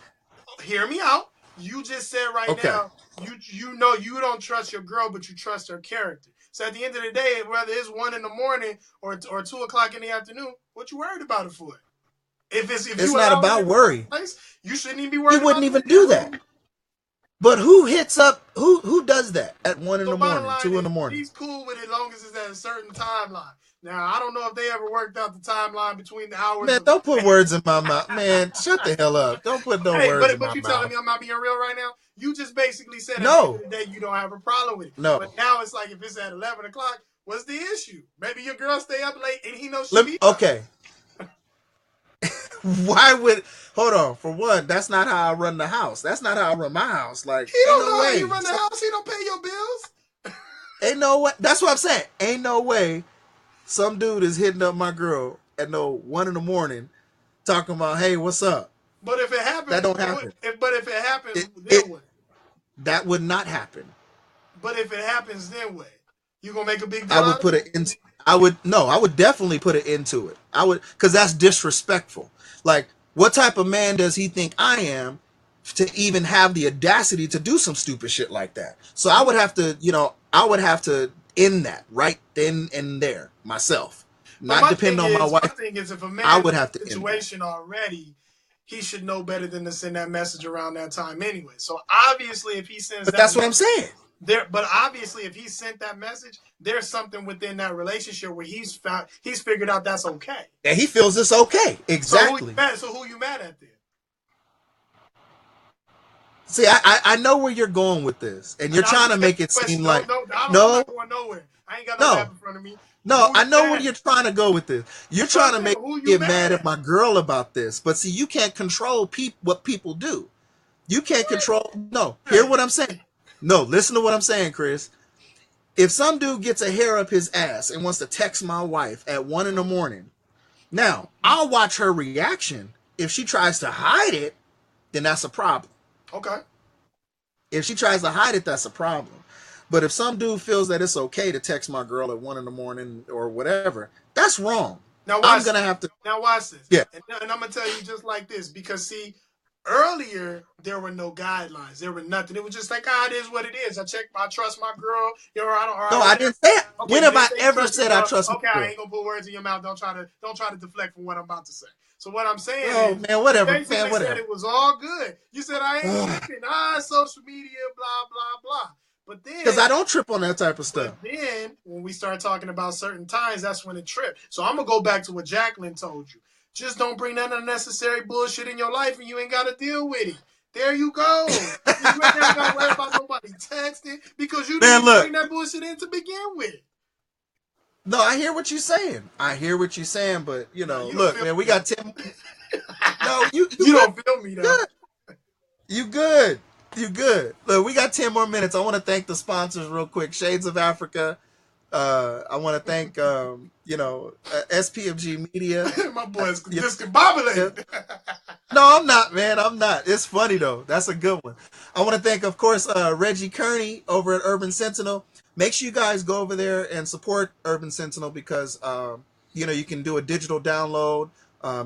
Hear me out. You just said now, you know you don't trust your girl, but you trust her character. So at the end of the day, whether it's 1 a.m. or 2 o'clock in the afternoon, what you worried about it for? If it's not about worry. Place, you shouldn't even be worried. You wouldn't even do that. But who hits up? Who does that at 1 in the morning, 2 in the morning? He's cool with it as long as it's at a certain timeline. Now I don't know if they ever worked out the timeline between the hours. Man, don't put words in my mouth. Man, shut the hell up. Don't put no words in my mouth. But you telling me I'm not being real right now? You just basically said at no. the end of the day you don't have a problem with it. No. But now it's like if it's at 11 o'clock, what's the issue? Maybe your girl stay up late and he knows she okay. Why would hold on? For one, that's not how I run the house. That's not how I run my house. Like he don't know how you run the house. He don't pay your bills. Ain't no way. That's what I'm saying. Ain't no way. Some dude is hitting up my girl at 1 in the morning, talking about, "Hey, what's up?" But if it happens, that don't happen. But if it happens, then what? That would not happen. But if it happens, then what? You gonna make a big deal? I would put it into. I would definitely put it into it. I would, because that's disrespectful. Like, what type of man does he think I am to even have the audacity to do some stupid shit like that? So I would have to end that right then and there myself, not depend on my wife. My thing is, if a man I would have to situation already, he should know better than to send that message around that time anyway. So obviously, if he sends, but that's what I'm saying. But obviously, if he sent that message, there's something within that relationship where he's figured out that's okay. Yeah, he feels it's okay. Exactly. So who you mad at then? See, I know where you're going with this, and you're trying to make it seem like I'm not going nowhere. I ain't got no map in front of me. No, I know where you're trying to go with this. You're trying to make me get mad at my girl about this, but see, you can't control what people do. You can't control. No, hear what I'm saying. No, listen to what I'm saying, Chris. If some dude gets a hair up his ass and wants to text my wife at 1 in the morning, now I'll watch her reaction. If she tries to hide it, then that's a problem. Okay. If she tries to hide it, that's a problem. But if some dude feels that it's okay to text my girl at 1 in the morning or whatever, that's wrong. Now I'm gonna have to. Now watch this. Yeah. And I'm gonna tell you just like this, because see, earlier there were no guidelines. There were nothing. It was just like, it is what it is. I trust my girl. I didn't say it. Okay, when have I ever said I trust my girl? Okay, I ain't gonna put words in your mouth. Don't try to deflect from what I'm about to say. So what I'm saying is, man, whatever. Man, whatever. Said it was all good. You said I ain't tripping. Social media, blah blah blah. But then, because I don't trip on that type of stuff. But then when we start talking about certain times, that's when it tripped. So I'm gonna go back to what Jacqueline told you. Just don't bring that unnecessary bullshit in your life, and you ain't got to deal with it. There you go. You ain't got to worry about nobody texting because you didn't bring that bullshit in to begin with. No, I hear what you're saying. But look, man, we got 10. No, you don't feel me though. good. You good. You good. Look, we got 10 more minutes. I want to thank the sponsors real quick. Shades of Africa. I want to thank SPFG Media. My boy's discombobulated. No, I'm not, man. I'm not. It's funny though. That's a good one. I want to thank, of course, Reggie Kearney over at Urban Sentinel. Make sure you guys go over there and support Urban Sentinel because you can do a digital download.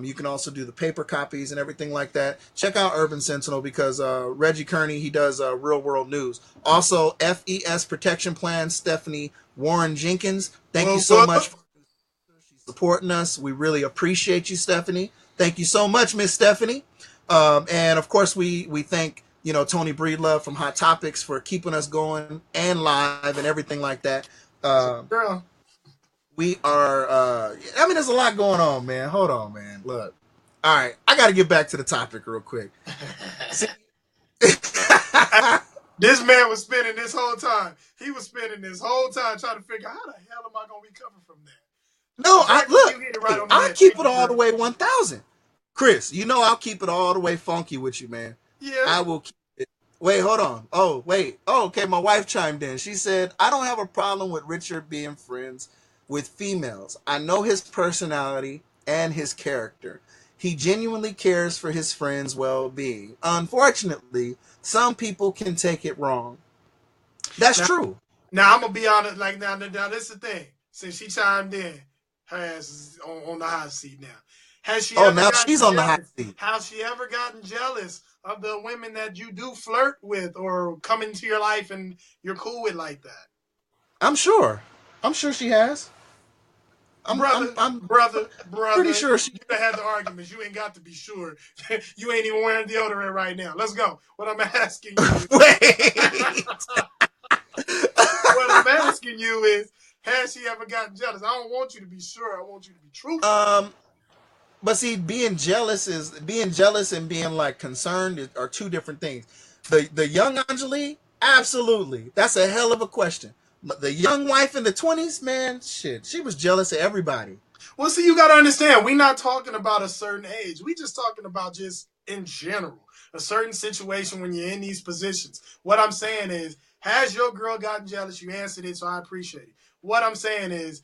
You can also do the paper copies and everything like that. Check out Urban Sentinel because Reggie Kearney, he does real world news. Also, FES Protection Plan, Stephanie Warren Jenkins. Thank you so much for supporting us. We really appreciate you, Stephanie. Thank you so much, Miss Stephanie. And of course, we thank Tony Breedlove from Hot Topics for keeping us going and live and everything like that. Girl. We are, there's a lot going on, man. Hold on, man. Look. All right. I got to get back to the topic real quick. This man was spending this whole time. He was spending this whole time trying to figure out how the hell am I going to recover from that? No, I'll keep it all the way 1,000. Chris, I'll keep it all the way funky with you, man. Yeah. I will keep it. Wait, hold on. Oh, wait. Oh, okay. My wife chimed in. She said, I don't have a problem with Richard being friends with females. I know his personality and his character. He genuinely cares for his friends' well-being. Unfortunately, some people can take it wrong. That's true. Now, I'm going to be honest. Like, now, this is the thing. Since she chimed in, her ass is on the hot seat now. Has she now she's on the hot seat. Has she ever gotten jealous of the women that you do flirt with or come into your life and you're cool with like that? I'm sure she has. I'm pretty sure she had the arguments. You ain't got to be sure. You ain't even wearing deodorant right now. Let's go. What I'm asking you is, what I'm asking you is, has she ever gotten jealous? I don't want you to be sure. I want you to be truthful. But see, being jealous and being like concerned are two different things. The young Anjali, absolutely. That's a hell of a question. The young wife in the 20s, man, shit, she was jealous of everybody. Well, see, you got to understand, we're not talking about a certain age. We just talking about just in general, a certain situation when you're in these positions. What I'm saying is, has your girl gotten jealous? You answered it, so I appreciate it. What I'm saying is,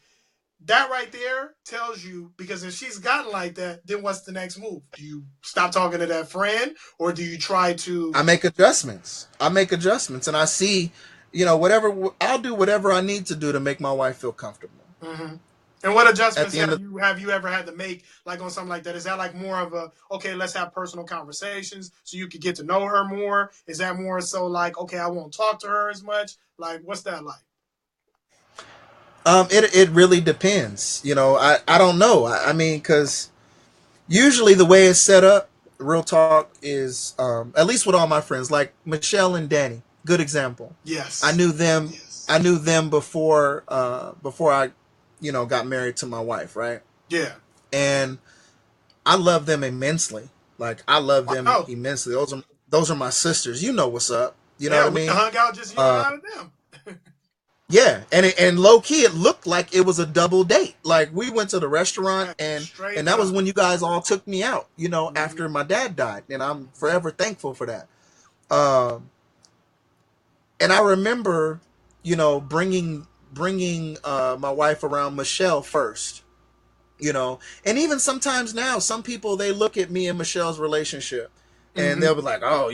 that right there tells you, because if she's gotten like that, then what's the next move? Do you stop talking to that friend, or do you try to... I make adjustments, and I see... I'll do whatever I need to do to make my wife feel comfortable. Mm-hmm. And what adjustments have you ever had to make, like on something like that? Is that like more of a, okay, let's have personal conversations so you could get to know her more? Is that more so like, okay, I won't talk to her as much? Like, what's that like? It really depends. I don't know. I mean, because usually the way it's set up, real talk is, at least with all my friends, like Michelle and Danny. Good example. Yes. I knew them. Yes. I knew them before I, got married to my wife, right? Yeah. And I love them immensely. Like I love them immensely. Those are my sisters. You know what's up. You know what I mean? We hung out just out of them. Yeah, and low key, it looked like it was a double date. Like we went to the restaurant, and that was when you guys all took me out. Mm-hmm. After my dad died, and I'm forever thankful for that. And I remember, bringing my wife around Michelle first, and even sometimes now, some people, they look at me and Michelle's relationship and they'll be like, oh,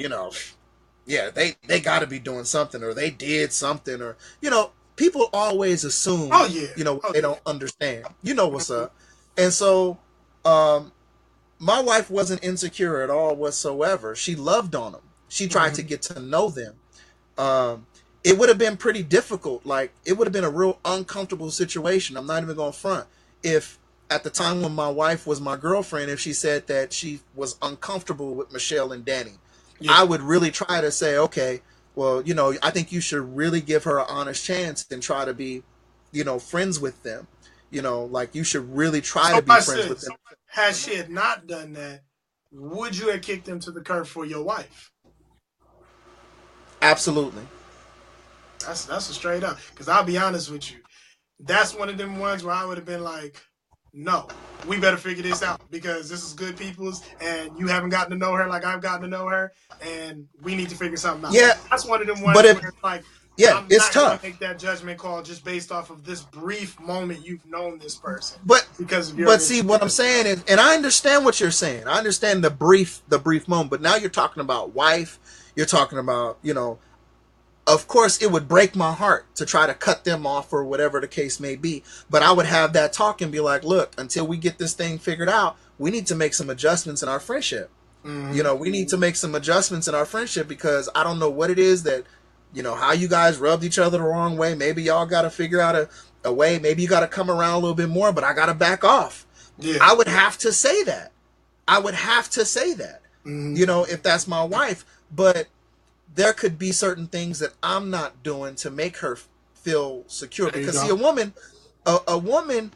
yeah, they got to be doing something, or they did something, or, people always assume, they don't understand, what's up. And so, my wife wasn't insecure at all whatsoever. She loved on them. She tried to get to know them. It would have been pretty difficult. Like, it would have been a real uncomfortable situation. I'm not even going to front. If at the time when my wife was my girlfriend, if she said that she was uncomfortable with Michelle and Danny, I would really try to say, okay, well, I think you should really give her an honest chance and try to be, friends with them. Like you should really try to be friends with them. Had she had not done that, would you have kicked them to the curb for your wife? Absolutely. That's a straight up. Because I'll be honest with you, that's one of them ones where I would have been like, no, we better figure this out because this is good people's, and you haven't gotten to know her like I've gotten to know her, and we need to figure something out. Yeah, That's one of them but ones if where it's like yeah, I'm it's not gonna tough. make that judgment call just based off of this brief moment you've known this person But because of your but see what I'm relationship. saying is, and I understand what you're saying. I understand the brief moment. But now you're talking about wife. You're talking about, of course, it would break my heart to try to cut them off or whatever the case may be. But I would have that talk and be like, look, until we get this thing figured out, we need to make some adjustments in our friendship. Mm-hmm. We need to make some adjustments in our friendship because I don't know what it is that, how you guys rubbed each other the wrong way. Maybe y'all got to figure out a way. Maybe you got to come around a little bit more, but I got to back off. Yeah. I would have to say that. I would have to say that, Mm-hmm. if that's my wife. But there could be certain things that I'm not doing to make her feel secure. There you Because see, go. a woman,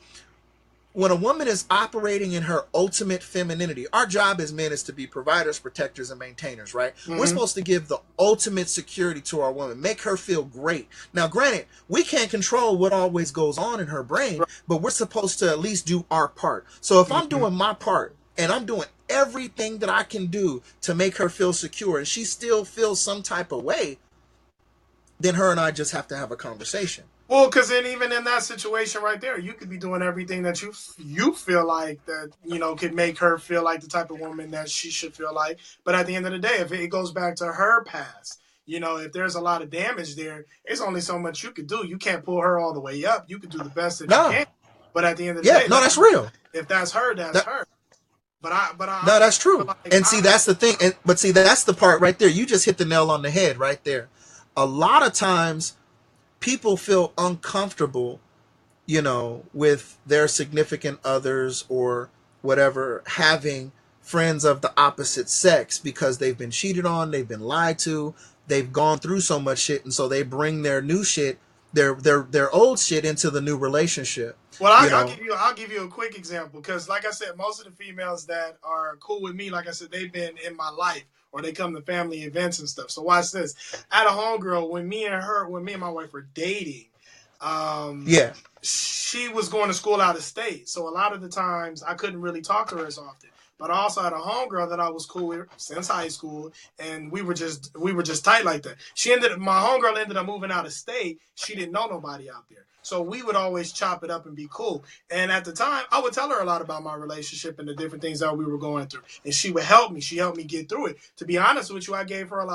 when a woman is operating in her ultimate femininity, our job as men is to be providers, protectors, and maintainers, right? Mm-hmm. We're supposed to give the ultimate security to our woman, make her feel great. Now, granted, we can't control what always goes on in her brain, but we're supposed to at least do our part. So if I'm Mm-hmm. doing my part and I'm doing everything that I can do to make her feel secure and she still feels some type of way, then her and I just have to have a conversation. Well, because then even in that situation right there, you could be doing everything that you feel like that could make her feel like the type of woman that she should feel like. But at the end of the day, if it goes back to her past, if there's a lot of damage there, it's only so much you could do. You can't pull her all the way up. You could do the best that you No. can. But at the end of the Yeah, day, no, that's real. if that's her, that's That, her. But I no, that's feel true. like And see, that's the thing. But see, that's the part right there. You just hit the nail on the head right there. A lot of times people feel uncomfortable, with their significant others or whatever having friends of the opposite sex because they've been cheated on, they've been lied to, they've gone through so much shit, and so they bring their new shit, their old shit into the new relationship. Well, You I'll know, give you a quick example because, like I said, most of the females that are cool with me, like I said, they've been in my life or they come to family events and stuff. So watch this. I had a homegirl when me and my wife were dating. Um, yeah, she was going to school out of state, so a lot of the times I couldn't really talk to her as often. But I also had a homegirl that I was cool with since high school, and we were just tight like that. My homegirl ended up moving out of state. She didn't know nobody out there, so we would always chop it up and be cool. And at the time, I would tell her a lot about my relationship and the different things that we were going through, and she would help me. She helped me get through it. To be honest with you, I gave her a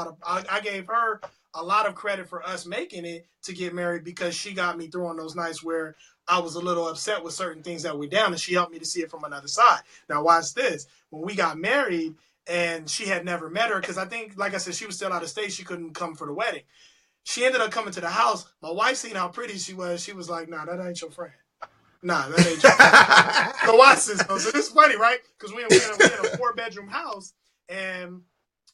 lot of credit for us making it to get married because she got me through on those nights where I was a little upset with certain things that were down, and she helped me to see it from another side. Now, watch this. When we got married, and she had never met her, because I think, like I said, she was still out of state. She couldn't come for the wedding. She ended up coming to the house. My wife seen how pretty she was. She was like, "Nah, that ain't your friend. Nah, that ain't your friend." So watch this. So this is funny, right? Because we in a 4-bedroom house, and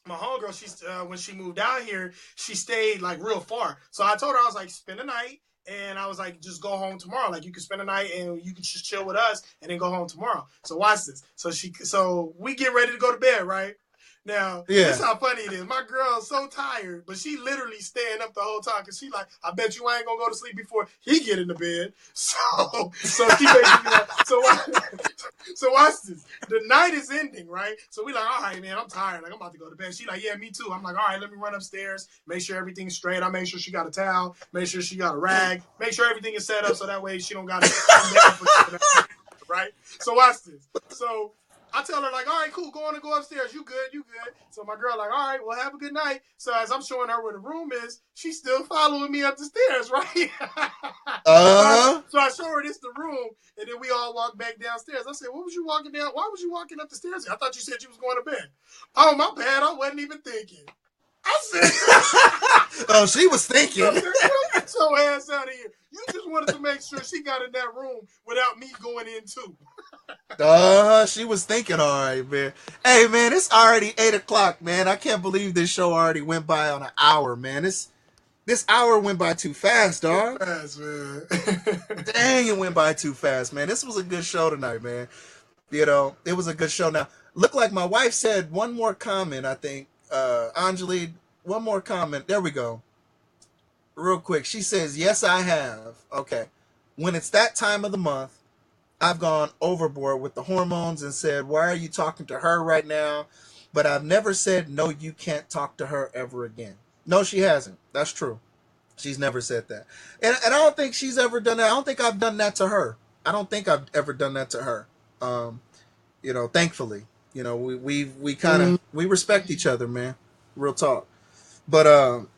my homegirl, when she moved out here, she stayed like real far. So I told her, I was like, spend the night. And I was like, just go home tomorrow. Like you can spend the night and you can just chill with us and then go home tomorrow. So watch this. So we get ready to go to bed, right? Now, this is yeah. how funny it is. My girl's so tired, but she literally staying up the whole time because she like, I bet you I ain't gonna go to sleep before he get in the bed. So she basically like, so watch this. The night is ending, right? So we like, all right, man, I'm tired. Like I'm about to go to bed. She like, yeah, me too. I'm like, all right, let me run upstairs, make sure everything's straight. I make sure she got a towel, make sure she got a rag, make sure everything is set up so that way she don't got to right? So watch this. So I tell her like, all right, cool, go on and go upstairs. You good, you good. So my girl like, all right, well, have a good night. So as I'm showing her where the room is, she's still following me up the stairs, right? So I show her this the room, and then we all walk back downstairs. I said, what was you walking down? Why was you walking up the stairs? I thought you said you was going to bed. Oh, my bad. I wasn't even thinking. I said, Oh, she was thinking. I said, get your ass out of here. You just wanted to make sure she got in that room without me going in too. She was thinking, all right, man. Hey, man, it's already 8 o'clock, man. I can't believe this show already went by on an hour, man. This hour went by too fast, dog. Fast, man. Dang, it went by too fast, man. This was a good show tonight, man. It was a good show. Now, look like my wife said one more comment, I think. Anjali, one more comment. There we go. Real quick. She says, yes, I have. Okay. When it's that time of the month, I've gone overboard with the hormones and said, why are you talking to her right now? But I've never said, no, you can't talk to her ever again. No, she hasn't. That's true. She's never said that. And I don't think she's ever done that. I don't think I've done that to her. I don't think I've ever done that to her. Thankfully, we kind of, we respect each other, man. Real talk. But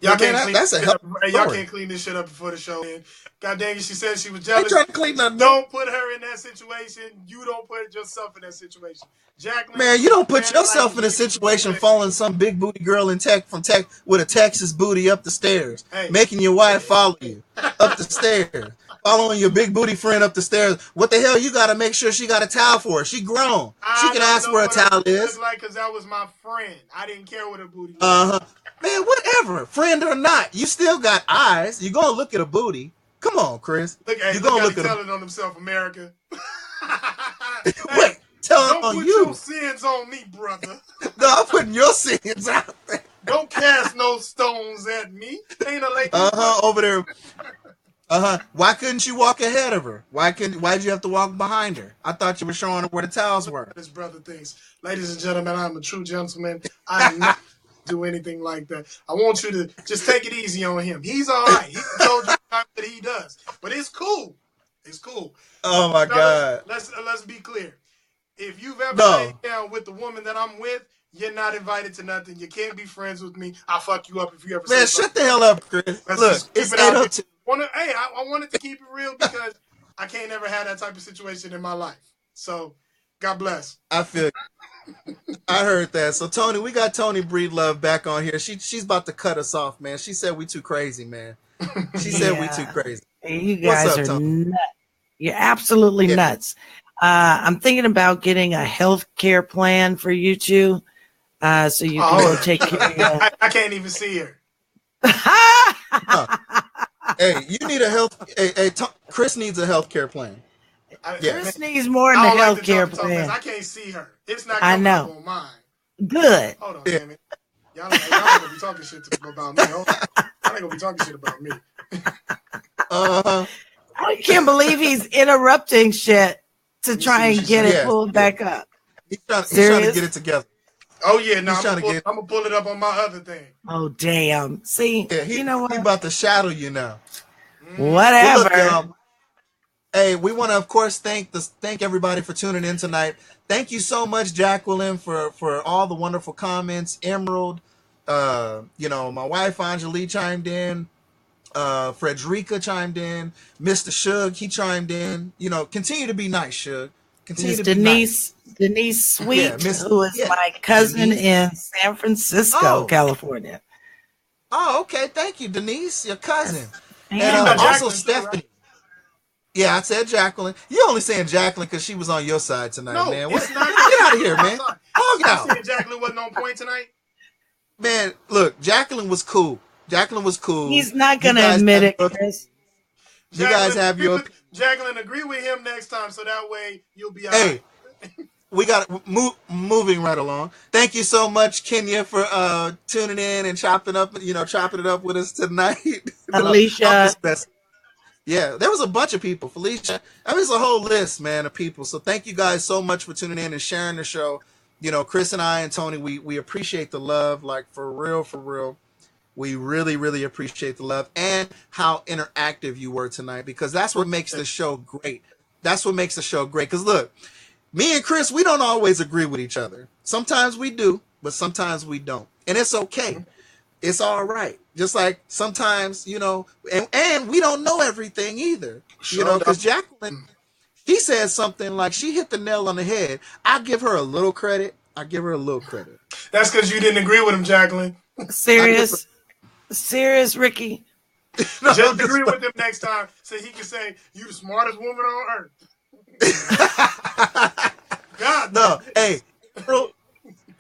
y'all can't clean this shit up before the show. Man. God dang it, she said she was jealous. Trying to clean don't put her in that situation. You don't put yourself in that situation. Jacqueline, man, you don't put yourself in a situation following some big booty girl in tech with a Texas booty up the stairs, making your wife follow you up the stairs, following your big booty friend up the stairs. What the hell? You got to make sure she got a towel for her. She grown. She can ask where a towel is. Like, because that was my friend. I didn't care what her booty was. Man, whatever, friend or not, you still got eyes. You're gonna look at a booty. Come on, Chris. Look, you're gonna look at telling on himself, America. Wait, tell on you. Don't put your sins on me, brother. No, I'm putting your sins out there. Don't cast no stones at me. Ain't a lady. Over there. Why couldn't you walk ahead of her? Why'd you have to walk behind her? I thought you were showing her where the towels were. This brother thinks, ladies and gentlemen, I'm a true gentleman. I am not do anything like that. I want you to just take it easy on him. He's all right. He told you that he does, but it's cool. It's cool. Oh my God. Let's be clear. If you've ever laid down with the woman that I'm with, you're not invited to nothing. You can't be friends with me. I'll fuck you up if you ever. Man, shut the hell up, Chris. Look, it's 802. I wanted to keep it real because I can't ever have that type of situation in my life. So, God bless. I feel. I heard that. So Tony, we got Tony Breedlove back on here. She's about to cut us off, man. She said we too crazy, man. She said we too crazy. You guys are nuts. You're absolutely nuts. I'm thinking about getting a health care plan for you two, so you can go take care of your... I can't even see her. Hey, you need a Chris needs a health care plan. Chris needs more than a health care plan. I can't see her. It's not coming up on mine. Good. Hold on, damn it. Y'all ain't gonna be talking shit about me. Y'all ain't gonna be talking shit about me. I can't believe he's interrupting shit to try and get it pulled back up. He's trying to get it together. Oh yeah, no, I'm gonna pull it up on my other thing. Oh damn! See, you know what? He's about to shadow you now. Whatever. Well, look, hey, we want to, of course, thank everybody for tuning in tonight. Thank you so much, Jacqueline, for all the wonderful comments. Emerald, my wife Anjali chimed in. Frederica chimed in. Mr. Shug, he chimed in. Continue to be nice, Shug. Denise Sweet, who is my cousin in San Francisco, California. Oh, okay. Thank you, Denise, your cousin. And also Stephanie. Right? Yeah, I said Jacqueline. You're only saying Jacqueline because she was on your side tonight, man. Get out of here, man. Hog out. You saying Jacqueline wasn't on point tonight? Man, look, Jacqueline was cool. He's not going to admit it, Chris. You guys have your... Jacqueline, agree with him next time so that way you'll be all right. We got moving right along. Thank you so much, Kenya, for tuning in and chopping it up with us tonight. Alicia. Yeah, there was a bunch of people. Felicia. I mean, it's a whole list, man, of people. So thank you guys so much for tuning in and sharing the show. Chris and I and Tony, we appreciate the love, like for real. We really, really appreciate the love and how interactive you were tonight, because that's what makes the show great. Because look, me and Chris, we don't always agree with each other. Sometimes we do, but sometimes we don't. And it's okay. It's all right. Just like sometimes, and we don't know everything either. Because Jacqueline, she said something like she hit the nail on the head. I give her a little credit. That's because you didn't agree with him, Jacqueline. Serious, Ricky. Just agree with him next time so he can say, you the smartest woman on earth. God. No, hey,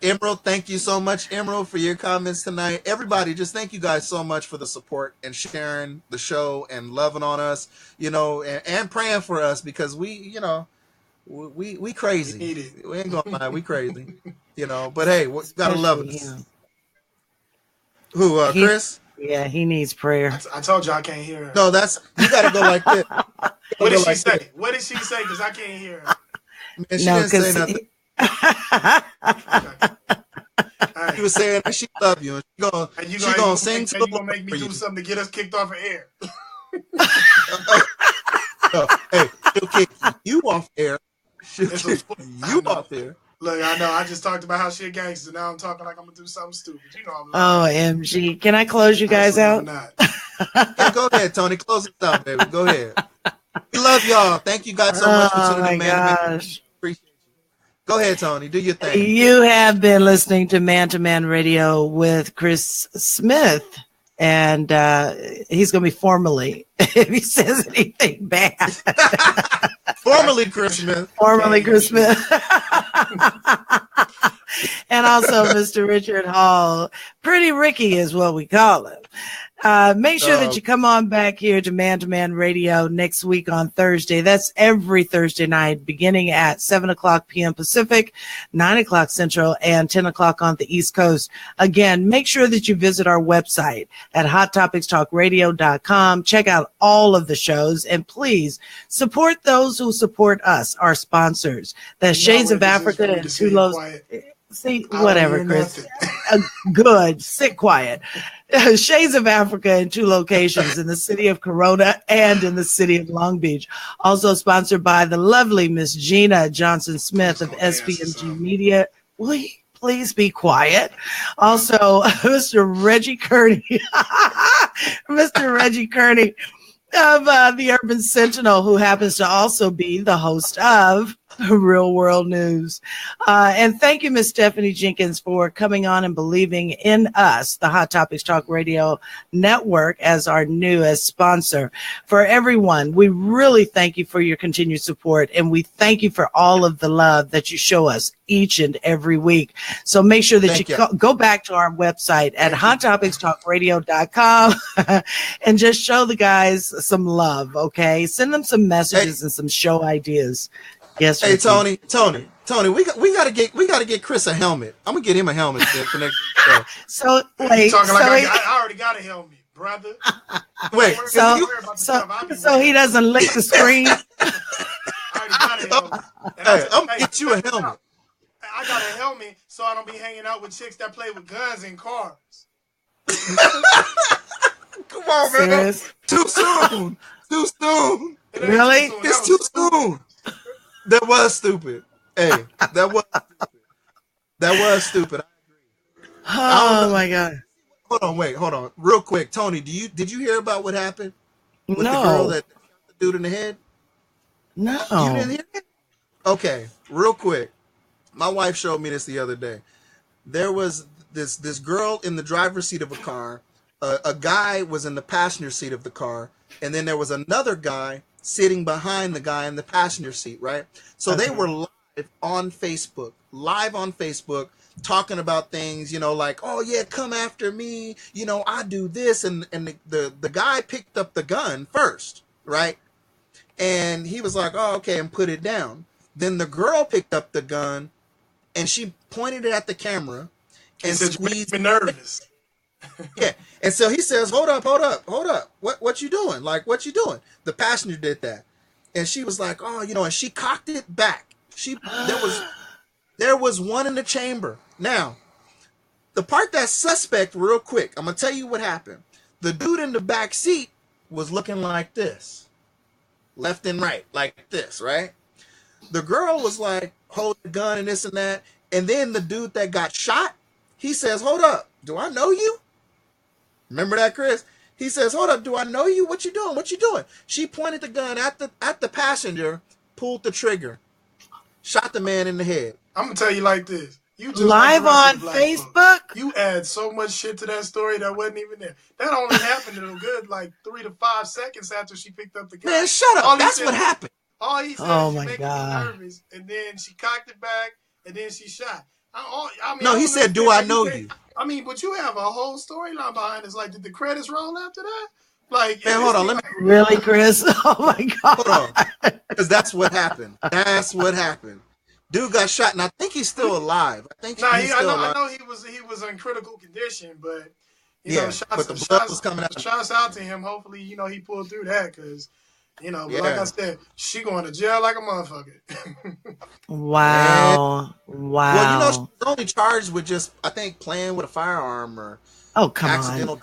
Emerald, thank you so much, Emerald, for your comments tonight. Everybody, just thank you guys so much for the support and sharing the show and loving on us, and praying for us, because we crazy. We ain't gonna lie, we crazy. But hey, we gotta love us. Who, Chris? Yeah, he needs prayer. I told you I can't hear her. No, you gotta go like this. What did Go she like say? this. What did she say? Because I can't hear her. Man, she No, didn't say 'cause nothing. Okay. All She right. was saying that she love you, and she gonna sing to you gonna make me for do you. something to get us kicked off of air. Hey, she'll kick you off air. She'll It's kick I you know. off there. Look, I know. I just talked about how she a gangster. Now I'm talking like I'm gonna do something stupid. You know I'm Oh, lying. MG. Can I close you guys Actually, I'm out? not. Yeah, go ahead, Tony. Close it out, baby. Go ahead. We love y'all. Thank you guys so much for Oh tuning my in, man. gosh. Appreciate you. Go ahead, Tony. Do your thing. You have been listening to Man to Man Radio with Chris Smith. And he's going to be formally, if he says anything bad. Formerly Chris Smith. Formerly Chris Smith. And also Mr. Richard Hall. Pretty Ricky is what we call him. Make sure that you come on back here to Man Radio next week on Thursday. That's every Thursday night, beginning at 7:00 p.m. Pacific, 9:00 Central, and 10:00 on the East Coast. Again, make sure that you visit our website at hottopictalkradio.com. Check out all of the shows, and please support those who support us, our sponsors. The Shades of Africa and Tulos. See, whatever, Chris. Good. Sit quiet. Shades of Africa in 2 locations, in the city of Corona and in the city of Long Beach. Also sponsored by the lovely Miss Gina Johnson Smith of SPMG Media. Will you please be quiet? Also, Mr. Reggie Kearney. Mr. Reggie Kearney of the Urban Sentinel, who happens to also be the host of Real World News. And thank you, Miss Stephanie Jenkins, for coming on and believing in us, the Hot Topics Talk Radio Network, as our newest sponsor. For everyone, we really thank you for your continued support, and we thank you for all of the love that you show us each and every week. So make sure that you go back to our website at hottopictalkradio.com and just show the guys some love, okay? Send them some messages and some show ideas. Yes. Hey, Ricky. Tony, we gotta get Chris a helmet. I'm gonna get him a helmet for next show. So wait, I already got a helmet, brother. Wait, so he doesn't lick the screen. I already got a helmet. I'm gonna get you a helmet. I got a helmet so I don't be hanging out with chicks that play with guns in cars. Come on, man. Too soon. Too soon. Really? It's too soon. That was stupid. Hey, that was stupid. I agree. Oh my God. Hold on. Real quick, Tony, did you hear about what happened with the No. girl that shot the dude in the head? No. You didn't hear it? Okay, real quick. My wife showed me this the other day. There was this girl in the driver's seat of a car. A guy was in the passenger seat of the car, and then there was another guy sitting behind the guy in the passenger seat, right? So they were live on Facebook, talking about things, like, oh yeah, come after me, I do this, and the guy picked up the gun first, right? And he was like, oh, okay, and put it down. Then the girl picked up the gun, and she pointed it at the camera and squeezed. Me nervous. Yeah. And so he says, hold up. What you doing? Like, what you doing? The passenger did that. And she was like, oh, and she cocked it back. There was one in the chamber. Now, the part that's suspect, real quick, I'm going to tell you what happened. The dude in the back seat was looking like this, left and right, like this, right? The girl was like, hold the gun and this and that. And then the dude that got shot, he says, hold up, do I know you? Remember that, Chris? He says, hold up, do I know you? What you doing? What you doing? She pointed the gun at the passenger, pulled the trigger, shot the man in the head. I'm going to tell you like this. You just live like on Facebook? You add so much shit to that story that wasn't even there. That only happened in a good 3 to 5 seconds after she picked up the gun. Man, shut up. That's what happened. All he said oh was my making God. me nervous, and then she cocked it back, and then she shot. No, he said, do I know you? I mean, but you have a whole storyline behind this. Like, did the credits roll after that? Man, hold on. Really, Chris? Oh my God. Hold on. Because that's what happened. Dude got shot, and I think he's still alive. I know he was in critical condition, but but the blood was coming out. Shouts out to him. Hopefully, he pulled through that because You know, but like I Yeah. said, she going to jail like a motherfucker. Wow. Well, you know, she's Wow. only charged with just, I think, playing with a firearm or Oh, come on. accidental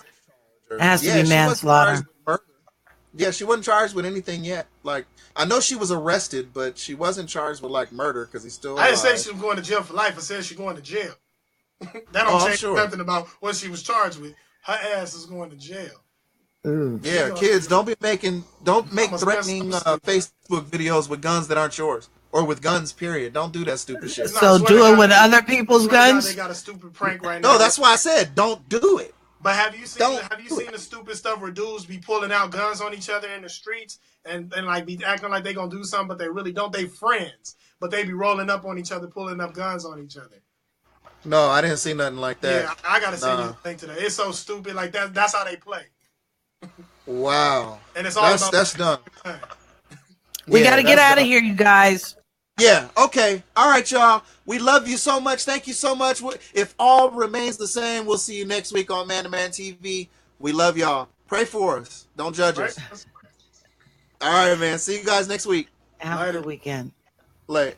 It discharge. has to be Yeah, she wasn't charged manslaughter. with murder. Yeah, she wasn't charged with anything yet. Like, I know she was arrested, but she wasn't charged with like murder because he's still I didn't say alive. she was going to jail for life. I said she's going to jail. That don't Oh, I'm change sure. nothing about what she was charged with. Her ass is going to jail. Ooh. She Yeah, gonna, kids, don't make almost spend threatening some Facebook videos with guns that aren't yours or with guns. Period. Don't do that stupid shit. No, I So swear to do it God, with other people's swear to God, they guns? got a stupid prank right No, now. that's why I said don't do it. But Don't have you do seen it. the stupid stuff where dudes be pulling out guns on each other in the streets and like be acting like they gonna do something, but they really don't. They friends, but they be rolling up on each other, pulling up guns on each other. No, I didn't see nothing like that. Yeah, I gotta send you Nah. the link to that. It's so stupid. Like that's how they play, Wow. and it's all about That's dumb. We Yeah, got to get that's out of dumb. here, you guys. Yeah. Okay. All right, y'all. We love you so much. Thank you so much. If all remains the same, we'll see you next week on M2M-TV. We love y'all. Pray for us. Don't judge right. us. All right, man. See you guys next week. Have a Later. good weekend. Late.